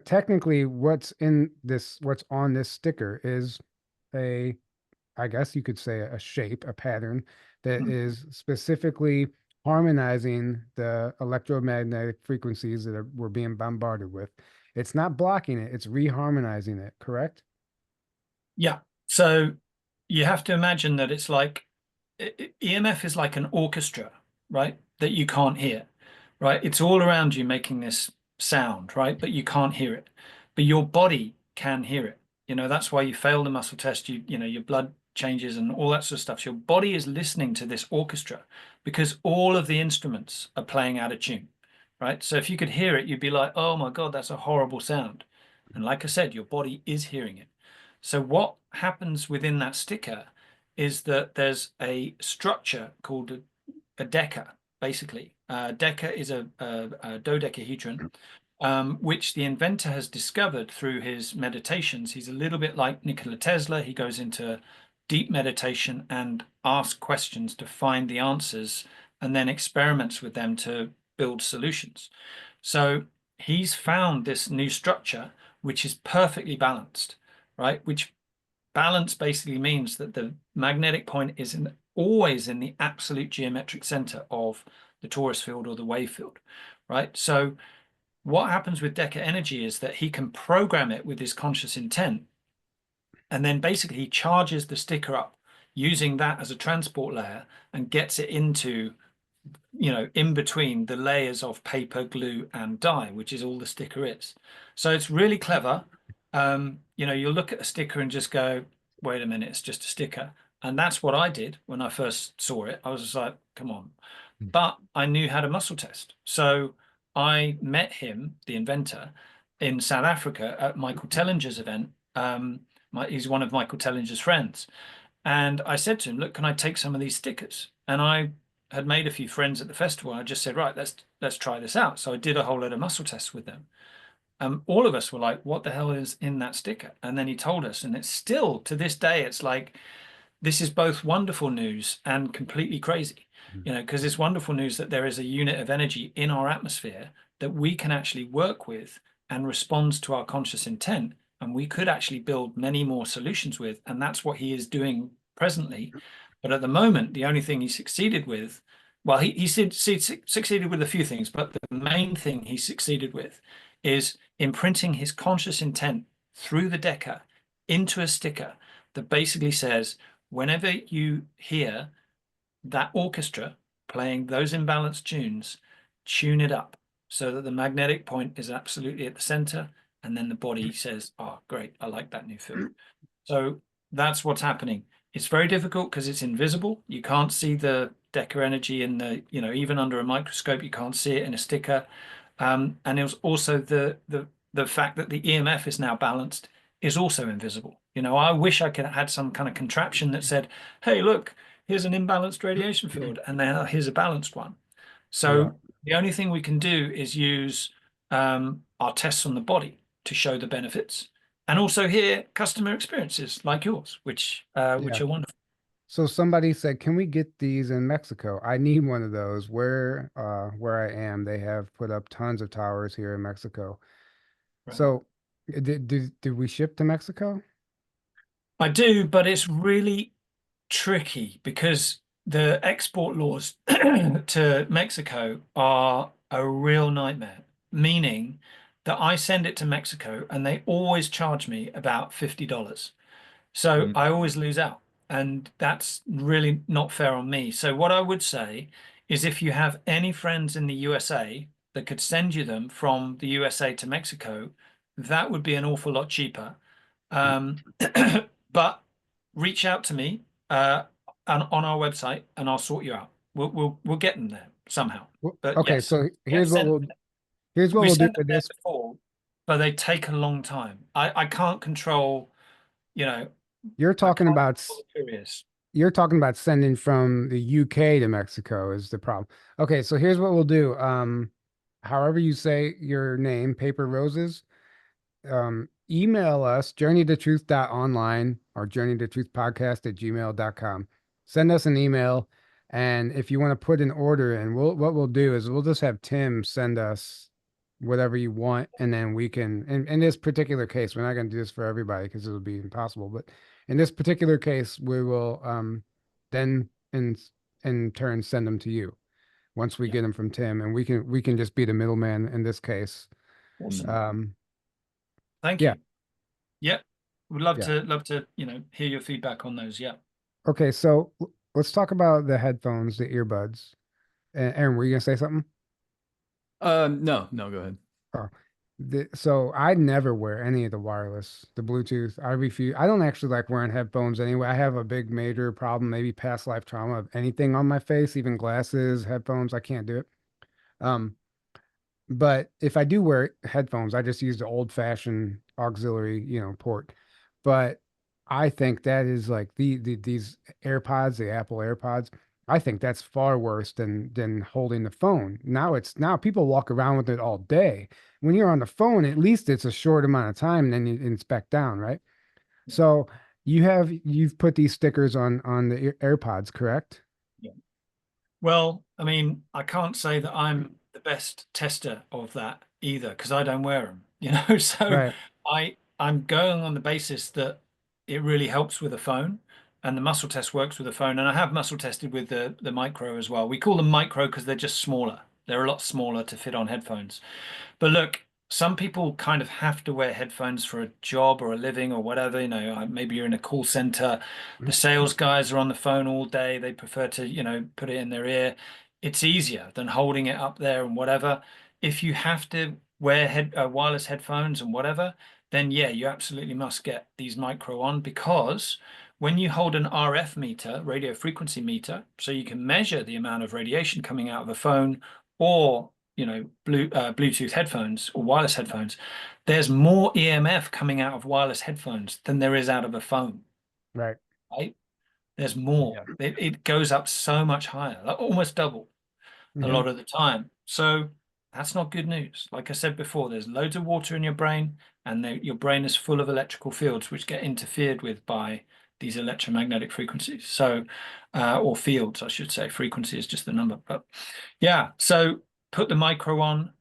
technically what's on this sticker is a, I guess you could say, a shape, a pattern that is specifically harmonizing the electromagnetic frequencies that we're being bombarded with. It's not blocking it, it's reharmonizing it, correct? Yeah. So you have to imagine that it's like EMF is like an orchestra, right? That you can't hear, right? It's all around you making this sound, right? But you can't hear it. But your body can hear it. That's why you fail the muscle test. Your blood changes and all that sort of stuff. So your body is listening to this orchestra because all of the instruments are playing out of tune, right? So if you could hear it, you'd be like, oh my God, that's a horrible sound. And like I said, your body is hearing it. So what happens within that sticker is that there's a structure called a deca, basically. Deca is a dodecahedron, which the inventor has discovered through his meditations. He's a little bit like Nikola Tesla. He goes into deep meditation and asks questions to find the answers and then experiments with them to build solutions. So he's found this new structure, which is perfectly balanced, right? Which balance basically means that the magnetic point is always in the absolute geometric center of the torus field or the wave field, right? So what happens with Deca energy is that he can program it with his conscious intent, and then basically he charges the sticker up using that as a transport layer and gets it into in between the layers of paper, glue, and dye, which is all the sticker is. So it's really clever. You'll look at a sticker and just go, wait a minute, it's just a sticker. And that's what I did when I first saw it. I was just like, come on. But I knew how to muscle test. So I met him, the inventor, in South Africa at Michael Tellinger's event. He's one of Michael Tellinger's friends. And I said to him, look, can I take some of these stickers? And I had made a few friends at the festival. I just said, right, let's try this out. So I did a whole load of muscle tests with them. All of us were like, what the hell is in that sticker? And then he told us, and it's still to this day, it's like this is both wonderful news and completely crazy, because it's wonderful news that there is a unit of energy in our atmosphere that we can actually work with and responds to our conscious intent. And we could actually build many more solutions with. And that's what he is doing presently. But at the moment, the only thing he succeeded with, well, he succeeded with a few things, but the main thing he succeeded with is imprinting his conscious intent through the Deca into a sticker that basically says, whenever you hear that orchestra playing those imbalanced tunes, tune it up so that the magnetic point is absolutely at the center. And then the body says, oh, great, I like that new field. So that's what's happening. It's very difficult because it's invisible. You can't see the Deca energy in the, even under a microscope, you can't see it in a sticker. And it was also the fact that the EMF is now balanced is also invisible. I wish I could have had some kind of contraption that said, hey, look, here's an imbalanced radiation field, and then here's a balanced one. Yeah. So the only thing we can do is use our tests on the body to show the benefits, and also hear customer experiences like yours, which Yeah. are wonderful. So somebody said, "Can we get these in Mexico? I need one of those." Where I am, they have put up tons of towers here in Mexico. Right. So did we ship to Mexico? I do, but it's really tricky because the export laws to Mexico are a real nightmare, meaning that I send it to Mexico and they always charge me about $50. So mm, I always lose out. And that's really not fair on me. So what I would say is if you have any friends in the USA that could send you them from the USA to Mexico, that would be an awful lot cheaper. Um, but reach out to me. on our website, and I'll sort you out. We'll get them there somehow. But Okay, yes, so yeah, here's what we we'll do sent them for there this. before, but they take a long time. I can't control, you know, You're I talking can't about control the couriers. you're talking about sending from the UK to Mexico is the problem. Okay, so here's what we'll do. However you say your name, Paper Roses, email us journeytotruth.online or journeytotruthpodcast@gmail.com. Send us an email, and if you want to put an order in, what we'll do is we'll just have Tim send us whatever you want, and then we can. In this particular case, we're not going to do this for everybody because it would be impossible. But in this particular case, we will then in turn send them to you once we Yeah, get them from Tim, and we can just be the middleman in this case. awesome. Um, Thank yeah, you. Yeah, would yeah. love to, hear your feedback on those. Yeah. Okay, so let's talk about the headphones, the earbuds. Aaron, were you gonna say something? No, go ahead. Oh, so I never wear any of the wireless, the Bluetooth. I refuse. I don't actually like wearing headphones anyway. I have a big major problem, maybe past life trauma of anything on my face, even glasses, headphones. I can't do it. Um, But if I do wear headphones, I just use the old-fashioned auxiliary, port. But I think that is like these AirPods, the Apple AirPods. I think that's far worse than holding the phone. Now people walk around with it all day. When you're on the phone, at least it's a short amount of time, and then it's back down, right? So you've put these stickers on the AirPods, correct? Yeah. Well, I mean, I can't say that I'm the best tester of that either because I don't wear them, So Right. I'm going on the basis that it really helps with a phone and the muscle test works with a phone. And I have muscle tested with the micro as well. We call them micro because they're just smaller. They're a lot smaller to fit on headphones. But look, some people kind of have to wear headphones for a job or a living or whatever. Maybe you're in a call center. The sales guys are on the phone all day. They prefer to, put it in their ear. It's easier than holding it up there and whatever. If you have to wear wireless headphones and whatever, then yeah, you absolutely must get these micro on because when you hold an RF meter, radio frequency meter, so you can measure the amount of radiation coming out of a phone or Bluetooth headphones or wireless headphones, there's more EMF coming out of wireless headphones than there is out of a phone, Right. right? There's more. Yeah. It goes up so much higher, like almost double a Hmm. lot of the time. So that's not good news. Like I said before, there's loads of water in your brain, and your brain is full of electrical fields which get interfered with by these electromagnetic frequencies. So, or fields, I should say. Frequency is just the number, but yeah. So put the micro on.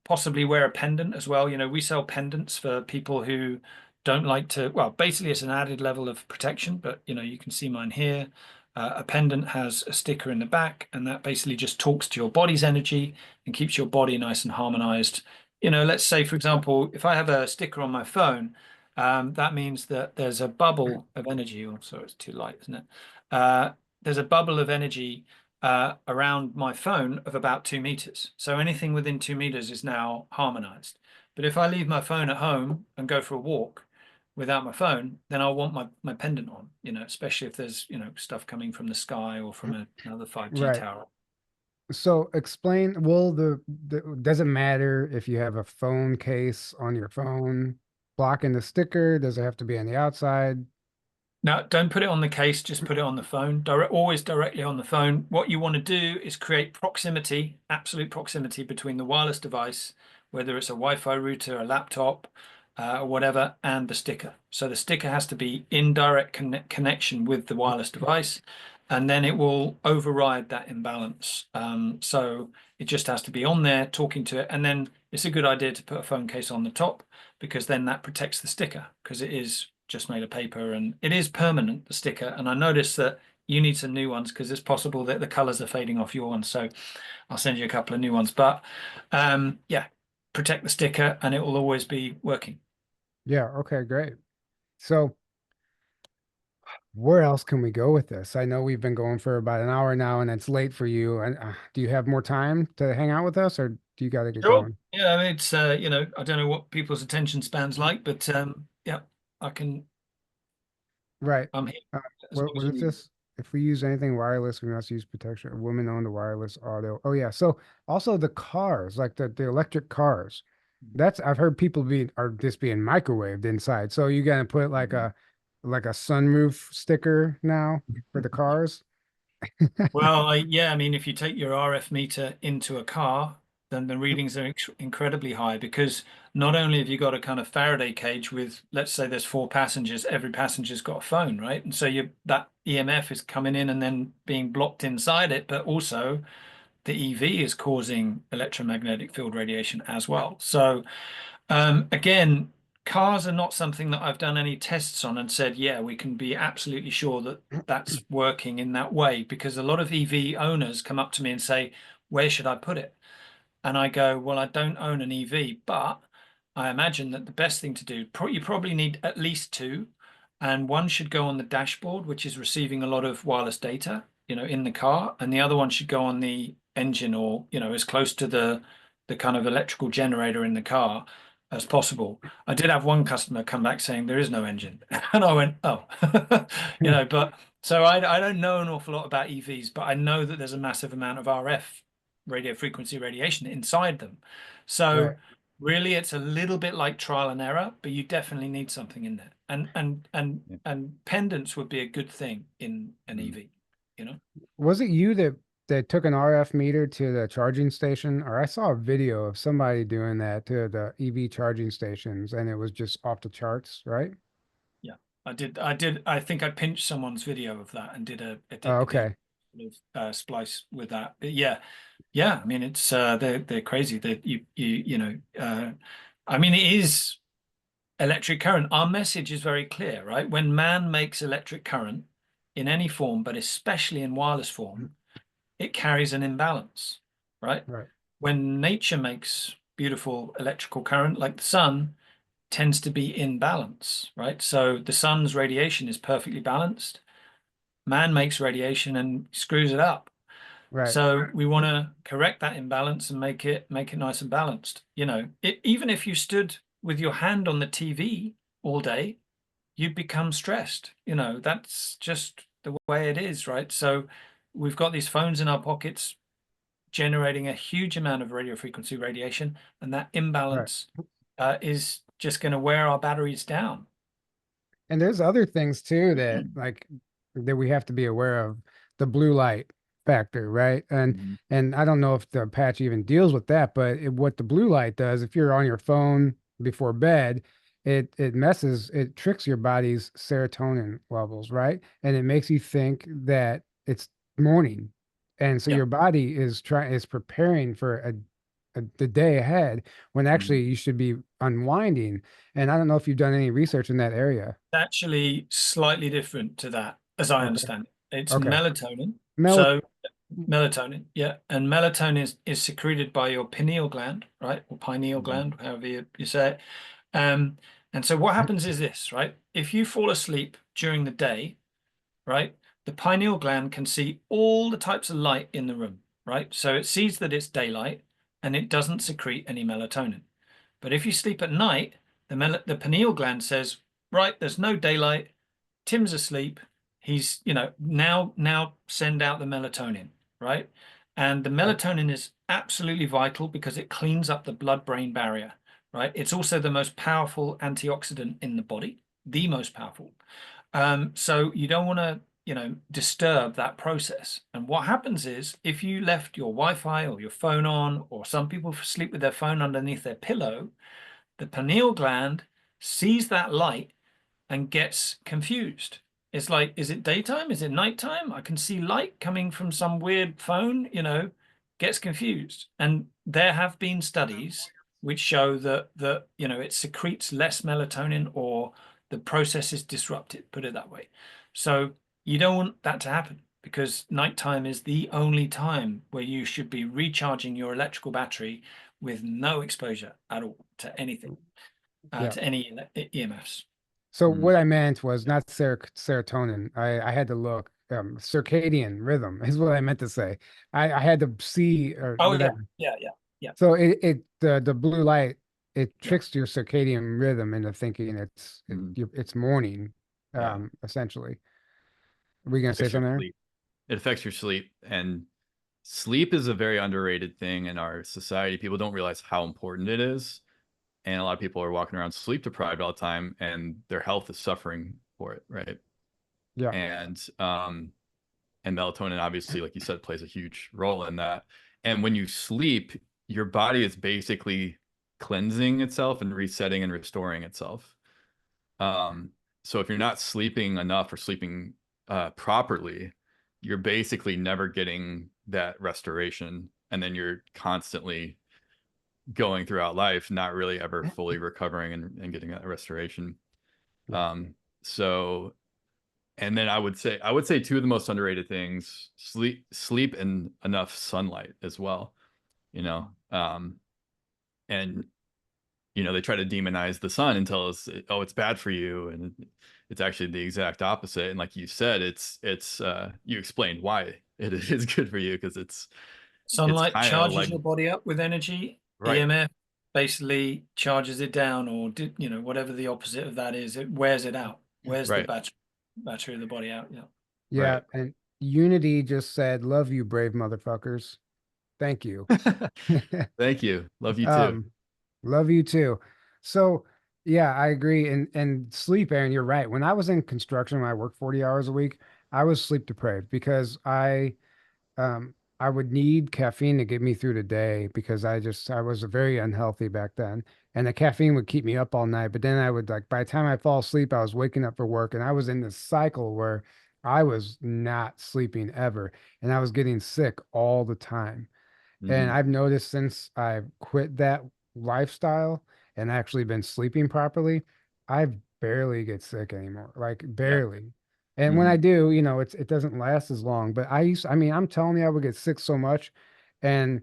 Possibly wear a pendant as well. We sell pendants for people who don't like to. Well, basically, it's an added level of protection, but you can see mine here. A pendant has a sticker in the back, and that basically just talks to your body's energy and keeps your body nice and harmonized. Let's say, for example, if I have a sticker on my phone, that means that there's a bubble of energy. Oh, sorry, it's too light, isn't it? There's a bubble of energy around my phone of about 2 meters. So anything within 2 meters is now harmonized. But if I leave my phone at home and go for a walk without my phone, then I'll want my pendant on, especially if there's, stuff coming from the sky or from another 5G Right. tower. So explain, will does it matter if you have a phone case on your phone blocking the sticker? Does it have to be on the outside? Now, don't put it on the case, just put it on the phone. Always directly on the phone. What you want to do is create proximity, absolute proximity between the wireless device, whether it's a Wi-Fi router, a laptop, or whatever, and the sticker. So the sticker has to be in direct connection with the wireless device, and then it will override that imbalance. So it just has to be on there talking to it. And then it's a good idea to put a phone case on the top because then that protects the sticker because it is just made of paper and it is permanent, the sticker. And I noticed that you need some new ones because it's possible that the colors are fading off your ones. So I'll send you a couple of new ones. But yeah, protect the sticker and it will always be working. Yeah, okay, great. So where else can we go with this? I know we've been going for about an hour now and it's late for you. And do you have more time to hang out with us or do you got to get Sure. going? Yeah, I mean, it's I don't know what people's attention spans like, but yeah, I can. Right. I'm here Uh, as long what as you is need. this? if we use anything wireless, we must use protection. Women own the wireless auto. Oh yeah. So also the cars, like the electric cars. That's I've heard people are just being microwaved inside. So you gotta put Mhm. like a sunroof sticker now for the cars. Well, yeah, I mean, if you take your RF meter into a car, then the readings are incredibly high because not only have you got a kind of Faraday cage with, let's say there's four passengers, every passenger's got a phone, right? And so that EMF is coming in and then being blocked inside it, but also the EV is causing electromagnetic field radiation as well. So again, cars are not something that I've done any tests on and said, yeah, we can be absolutely sure that that's working in that way because a lot of EV owners come up to me and say, where should I put it? And I go, well, I don't own an EV, but I imagine that the best thing to do, you probably need at least two, and one should go on the dashboard, which is receiving a lot of wireless data, in the car, and the other one should go on the engine or, as close to the kind of electrical generator in the car as possible. I did have one customer come back saying there is no engine, and I went, oh, but so I don't know an awful lot about EVs, but I know that there's a massive amount of RF radio frequency radiation inside them. So Right. really it's a little bit like trial and error, but you definitely need something in there. Yeah. And pendants would be a good thing in an Mhm. EV, you know? Was it you that took an RF meter to the charging station? Or I saw a video of somebody doing that to the EV charging stations, and it was just off the charts, right? Yeah. I think I pinched someone's video of that and Oh, did a okay. sort of splice with that. But yeah, yeah, I mean it's they're crazy that I mean it is electric current. Our message is very clear, right? When man makes electric current in any form, but especially in wireless form, it carries an imbalance, right? Right. When nature makes beautiful electrical current, like the sun, tends to be in balance, right? So the sun's radiation is perfectly balanced. Man makes radiation and screws it up. Right. So we want to correct that imbalance and make it nice and balanced. Even if you stood with your hand on the TV all day, you'd become stressed. That's just the way it is, right? So we've got these phones in our pockets generating a huge amount of radio frequency radiation, and that Right. imbalance is just going to wear our batteries down. And there's other things too that we have to be aware of. The blue light factor, right? Mhm. And I don't know if the patch even deals with that, but what the blue light does, if you're on your phone before bed, it tricks your body's serotonin levels, right? And it makes you think that it's morning. And so Yeah. your body is preparing for the day ahead when Mhm. actually you should be unwinding. And I don't know if you've done any research in that area. Actually slightly different to that, as I Okay. understand it. It's Okay. melatonin. Mel So melatonin, yeah, and melatonin is secreted by your pineal gland, right, or pineal Mhm. gland, however you say it. Um, and so what happens is this, right? If you fall asleep during the day, right, the pineal gland can see all the types of light in the room, right? So it sees that it's daylight and it doesn't secrete any melatonin. But if you sleep at night, the pineal gland says, right, there's no daylight. Tim's asleep. He's, now send out the melatonin, right? And the Right. melatonin is absolutely vital because it cleans up the blood-brain barrier, right? It's also the most powerful antioxidant in the body, the most powerful. So you don't want to, disturb that process. And what happens is if you left your Wi-Fi or your phone on, or some people sleep with their phone underneath their pillow, the pineal gland sees that light and gets confused. It's like, is it daytime? Is it nighttime? I can see light coming from some weird phone, gets confused. And there have been studies which show that it secretes less melatonin or the process is disrupted, put it that way. So you don't want that to happen because nighttime is the only time where you should be recharging your electrical battery with no exposure at all to anything, Yeah. to any EMFs. So Mhm. what I meant was not serotonin. I had to look. Circadian rhythm is what I meant to say. I had to see or Oh yeah, whatever. yeah, yeah, yeah, So the blue light, it yeah. tricks your circadian rhythm into thinking Mhm. it's morning, Yeah. essentially. Were you gonna say affects your something there? sleep. It affects your sleep, and sleep is a very underrated thing in our society. People don't realize how important it is, and a lot of people are walking around sleep deprived all the time, and their health is suffering for it, right? Yeah. And melatonin, obviously, like you said, plays a huge role in that. And when you sleep, your body is basically cleansing itself and resetting and restoring itself. Um, so if you're not sleeping enough or sleeping properly, you're basically never getting that restoration. And then you're constantly going throughout life, not really ever fully recovering and getting that restoration. Yeah. Um, so, and then I would say two of the most underrated things: sleep and enough sunlight as well. You know, and they try to demonize the sun and tell us, oh, it's bad for you, and it's actually the exact opposite. And like you said, it's you explained why it is good for you, because it's Sunlight kind of charges like, your body up with energy. right, EMF basically charges it down, or whatever the opposite of that is, it wears it out. Wears the right, battery of the body out. Yeah. Yeah. right. And Unity just said, "Love you, brave motherfuckers." Thank you. Thank you. Love you too. Um, love you too. So yeah, I agree. And sleep, Aaron, you're right. When I was in construction, when I worked 40 hours a week, I was sleep deprived because I would need caffeine to get me through the day because I was very unhealthy back then. And the caffeine would keep me up all night. But then I would like by the time I fall asleep, I was waking up for work and I was in this cycle where I was not sleeping ever and I was getting sick all the time. And Hmm. I've noticed since I've quit that lifestyle and actually been sleeping properly, I barely get sick anymore, like Yeah. barely. And when I Hmm. do, it doesn't last as long. But I mean, I'm telling you, I would get sick so much, and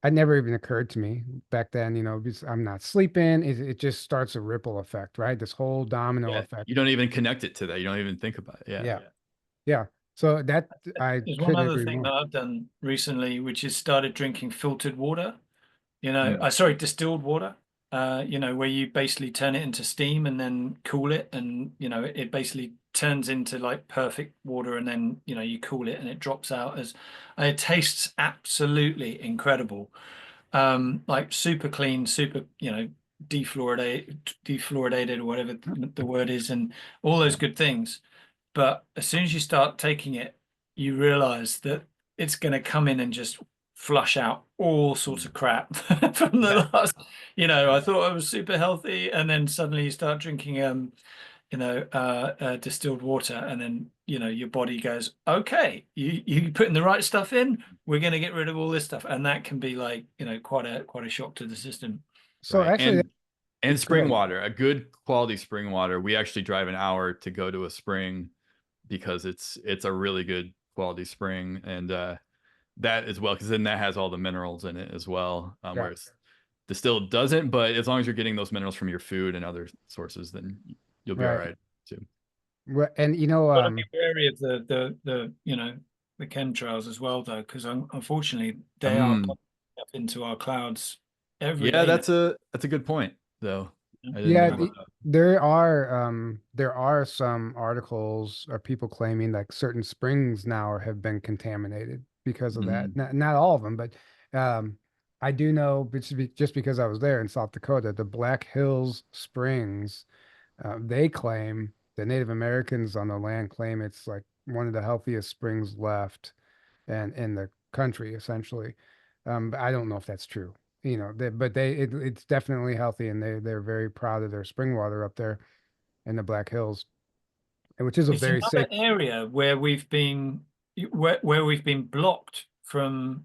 it never even occurred to me back then, because I'm not sleeping. It just starts a ripple effect, right? This whole domino Yeah. effect. You don't even connect it to that. You don't even think about it. Yeah. Yeah, yeah. So that I There's one couldn't other agree thing more. that I've done recently, which is started drinking filtered water. Mm. Sorry, distilled water. Where you basically turn it into steam and then cool it, and it basically turns into like perfect water, and then you cool it and it drops out as, and it tastes absolutely incredible. Like super clean, super, defluoridated, or whatever the word is, and all those good things. But as soon as you start taking it, you realize that it's going to come in and just flush out all sorts of crap from Yeah. the last, I thought I was super healthy. And then suddenly you start drinking, distilled water. And then, your body goes, okay, you putting the right stuff in, we're going to get rid of all this stuff. And that can be like, quite a shock to the system. So Right. actually, And go spring ahead. water, a good quality spring water. We actually drive an hour to go to a spring because it's a really good quality spring, and that as well, because then that has all the minerals in it as well. Yeah, Whereas distilled doesn't, but as long as you're getting those minerals from your food and other sources, then you'll be all right. right too. And Got to be wary of the chemtrails as well, though, because unfortunately they are Um, popping up into our clouds every yeah, day now. that's a good point though. Yeah. I didn't yeah, think about that. there are some articles or people claiming like certain springs now have been contaminated because of that. Mhm. Not all of them, but um, I do know just because I was there in South Dakota, the Black Hills Springs, they claim the Native Americans on the land claim it's like one of the healthiest springs left and in the country essentially. But I don't know if that's true. But it's definitely healthy, and they're very proud of their spring water up there in the Black Hills, and which is a It's very another safe. area where we've been blocked from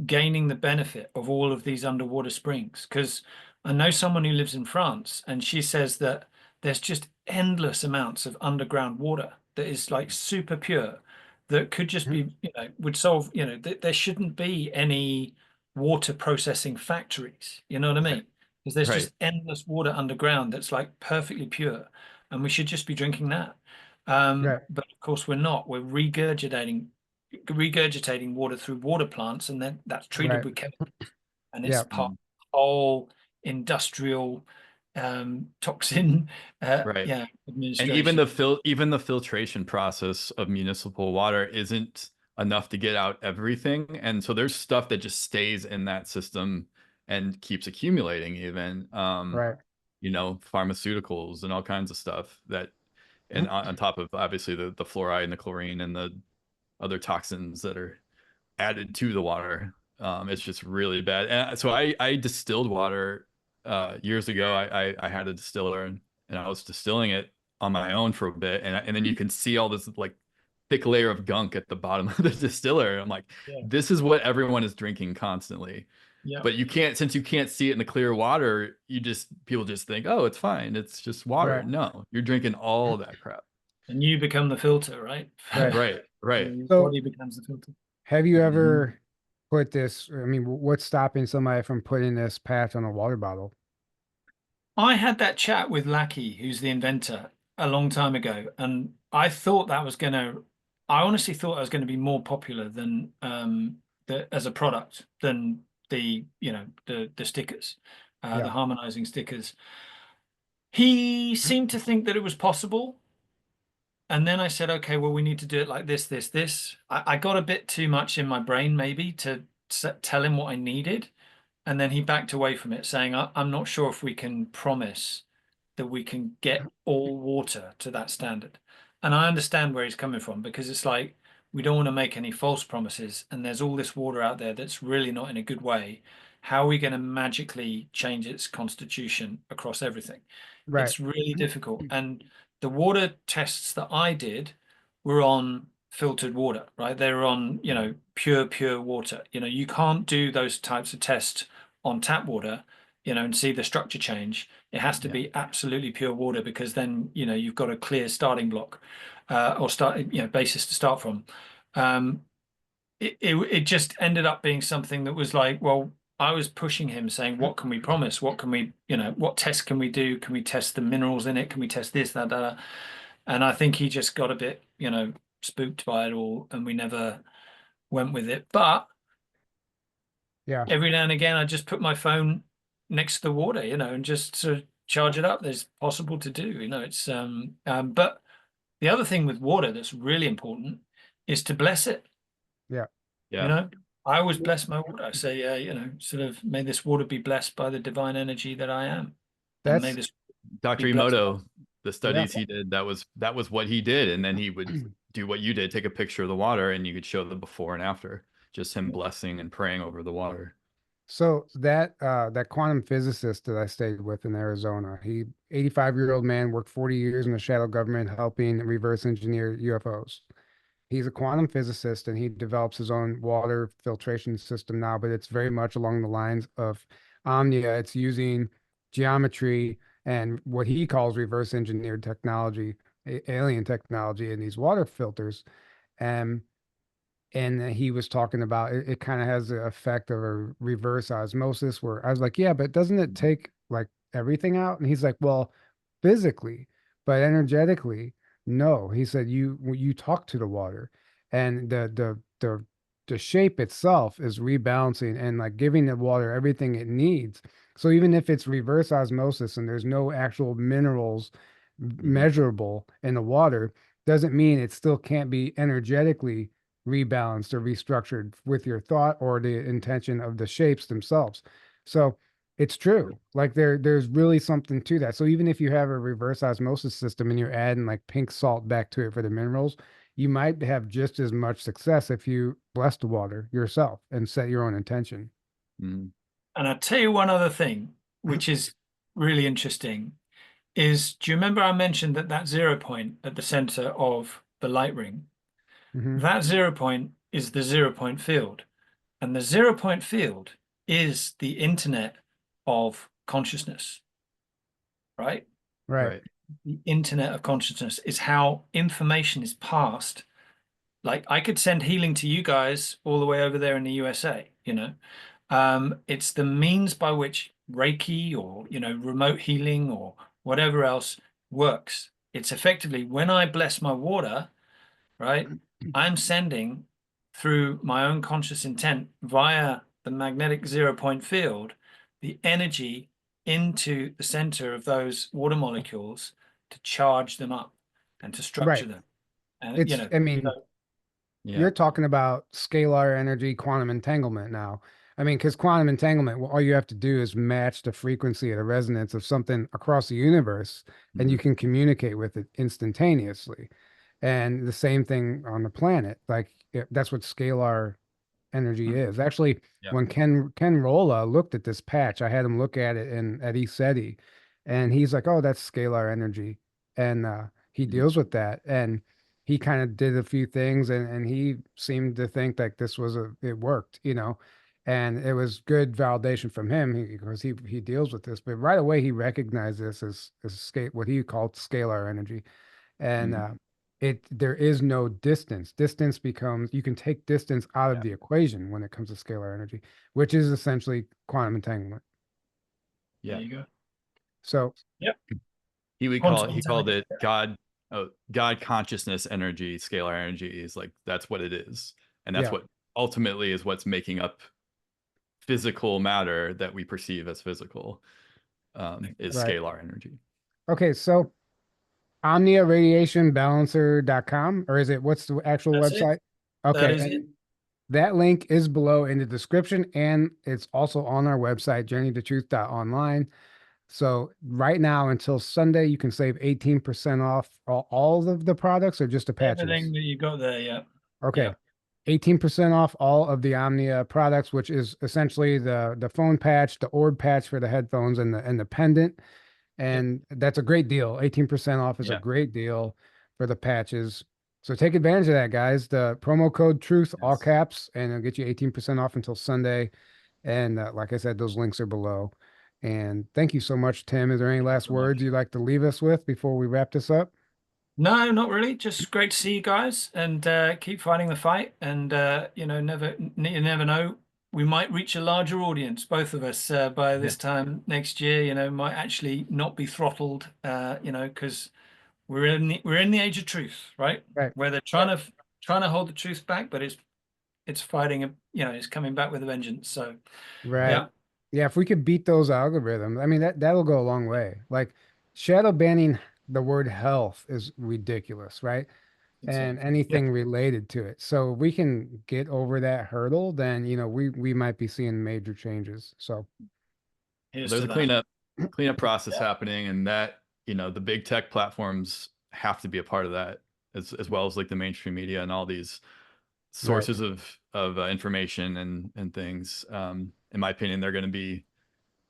gaining the benefit of all of these underwater springs. Because I know someone who lives in France, and she says that there's just endless amounts of underground water that is like super pure, that could just be, would solve, there shouldn't be any water processing factories. You know what I Right. mean? Because there's Right. just endless water underground that's like perfectly pure, and we should just be drinking that. Right, But of course we're not. We're regurgitating water through water plants, and then that's treated right, with chemicals, and it's yeah, part of the whole industrial, toxin Right. yeah And even administration. even the filtration process of municipal water isn't enough to get out everything. And so there's stuff that just stays in that system and keeps accumulating even. Right. Pharmaceuticals and all kinds of stuff that, and on top of obviously the fluoride and the chlorine and the other toxins that are added to the water. It's just really bad. And so I distilled water years ago. I had a distiller, and I was distilling it on my own for a bit, and then you can see all this like thick layer of gunk at the bottom of the distiller. I'm like, Yeah, this is what everyone is drinking constantly. yeah, But you can't, since you can't see it in the clear water, people just think, oh, it's fine. It's just water. Right. No, you're drinking all that crap. and you become the filter, right? Right. Right, right. Your So body becomes the filter. have you Mhm. ever put this, I mean, what's stopping somebody from putting this patch on a water bottle? I had that chat with Lackey, who's the inventor, a long time ago, and I honestly thought I was going to be more popular than as a product than the stickers, Yeah. the harmonizing stickers. He seemed to think that it was possible. And then I said, okay, well, we need to do it like this, this, this. I got a bit too much in my brain, maybe, to tell him what I needed. And then he backed away from it, saying, I'm not sure if we can promise that we can get all water to that standard. And I understand where he's coming from, because it's like we don't want to make any false promises. And there's all this water out there that's really not in a good way. How are we going to magically change its constitution across everything? Right. It's really difficult. And the water tests that I did were on filtered water, right? They were on, pure water. You can't do those types of tests on tap water, and see the structure change. It has to Yeah. be absolutely pure water, because then, you've got a clear starting block, or basis to start from. Um, it just ended up being something that was like, well, I was pushing him, saying, what can we promise? What can we, what tests can we do? Can we test the minerals in it? Can we test this, that, that? And I think he just got a bit, spooked by it all, and we never went with it. But Yeah. every now and again, I just put my phone next to the water, and just sort of charge it up. There's possible to do, it's but the other thing with water that's really important is to bless it. Yeah. You Yeah. know, I always bless my water. I say, sort of, may this water be blessed by the divine energy that I am, and may That's, this be Dr. blessed. Emoto, the yeah. studies he did, that was what he did. And then he would do what you did, take a picture of the water, and you could show the before and after, just him blessing and praying over the water. So that quantum physicist that I stayed with in Arizona, 85-year-old man, worked 40 years in the shadow government helping reverse engineer UFOs. He's a quantum physicist and he develops his own water filtration system now, but it's very much along the lines of Omnia. It's using geometry and what he calls reverse engineered technology, alien technology in these water filters. And he was talking about it kind of has the effect of a reverse osmosis where I was like, yeah, but doesn't it take like everything out? And he's like, well, physically, but energetically, no. He said you talk to the water and the shape itself is rebalancing and like giving the water everything it needs. So even if it's reverse osmosis and there's no actual minerals Mhm. measurable in the water, doesn't mean it still can't be energetically rebalanced or restructured with your thought or the intention of the shapes themselves. So it's true. Like there's really something to that. So even if you have a reverse osmosis system and you're adding like pink salt back to it for the minerals, you might have just as much success if you bless the water yourself and set your own intention. Mhm. And I'll tell you one other thing, which is really interesting, is do you remember I mentioned that 0 point at the center of the light ring? Hmm. That 0 point is the 0 point field. And the 0 point field is the internet of consciousness, right? Right. Right. The internet of consciousness is how information is passed. Like I could send healing to you guys all the way over there in the USA, It's the means by which Reiki or, remote healing or whatever else works. It's effectively when I bless my water, right? I'm sending through my own conscious intent via the magnetic 0 point field the energy into the center of those water molecules to charge them up and to structure Right. them. And It's, I mean, so Yeah. you're talking about scalar energy, quantum entanglement now. I mean, because quantum entanglement, well, all you have to do is match the frequency of the resonance of something across the universe, and you Mhm. can communicate with it instantaneously. And the same thing on the planet. Like that's what scalar energy is. Actually, Yeah. when Ken Rolla looked at this patch, I had him look at it in at ECETI, and he's like, "Oh, that's scalar energy," and he Mhm. deals with that. And he kind of did a few things, and he seemed to think that this was it worked, and it was good validation from him because he deals with this. But right away, he recognized this as what he called scalar energy, and Mhm. there is no distance. Distance becomes you can take distance out of Yeah. the equation when it comes to scalar energy, which is essentially quantum entanglement. there Yeah. you go. So Yep. Quantum He called intelligence. it God consciousness energy, scalar energy is like that's what it is. And that's yeah, what ultimately is what's making up physical matter that we perceive as physical, is right. scalar energy. Okay, so Omnia Radiation Balancer.com, or is it what's the actual That's it. website? That Okay, is it. and that link is below in the description, and it's also on our website, journeytotruth.online. So right now until Sunday, you can save 18% off all of the products or just the patches. Everything that you got there. Yeah. Yeah. Okay. 18% off all of the Omnia products, which is essentially the phone patch, the orb patch for the headphones, and the pendant. Yep. And that's a great deal. 18% off is a Yeah. great deal for the patches. So take advantage of that, guys. The promo code truth, all Yes. caps, and it'll get you 18% off until Sunday. And like I said, those links are below. And thank you so much, Tim. Is there any Thank you last very much. words you'd like to leave us with before we wrap this up? No, not really. Just great to see you guys, and keep fighting the fight. And you never know. We might reach a larger audience, both of us, by Yeah. this time next year. Might actually not be throttled. Because we're in the age of truth, right? Right. Where they're trying to hold the truth back, but it's fighting. It's coming back with a vengeance. So Right. yeah, Yeah, if we could beat those algorithms, I mean that'll go a long way. Like shadow banning the word health is ridiculous, right? And exactly. Yeah, anything related to it. So if we can get over that hurdle, then we might be seeing major changes. So Well, here's there's to a that. cleanup process Yeah, happening, and that the big tech platforms have to be a part of that, as well as like the mainstream media and all these right. sources of information and things. In my opinion, they're going to be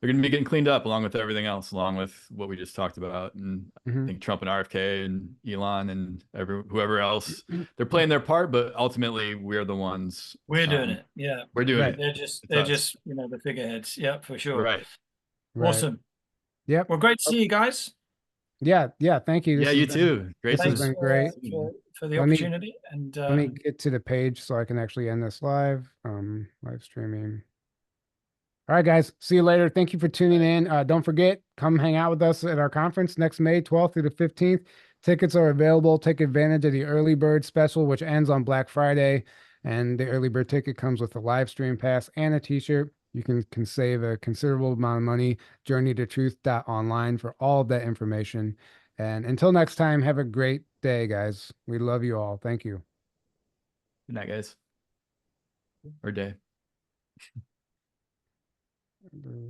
getting cleaned up along with everything else, along with what we just talked about. And I Hmm. think Trump and RFK and Elon and whoever else, they're playing their part, but ultimately we're the ones. we're doing it. Yeah, We're doing Right. it. they're just It's they're us. just the figureheads. Yeah, for sure. Right. Right. Awesome. Yep. Well, great to Oh, see you guys. yeah, yeah. Thank you. Yeah, you too. Great This has to Thanks been for great. uh, for for the Let me opportunity. And let me get to the page so I can actually end this live streaming. All right, guys. See you later. Thank you for tuning in. Don't forget, come hang out with us at our conference next May 12th through the 15th. Tickets are available. Take advantage of the early bird special, which ends on Black Friday. And the early bird ticket comes with a live stream pass and a t-shirt. You can save a considerable amount of money. Journeytotruth.online for all of that information. And until next time, have a great day, guys. We love you all. Thank you. Good night, guys. Or day.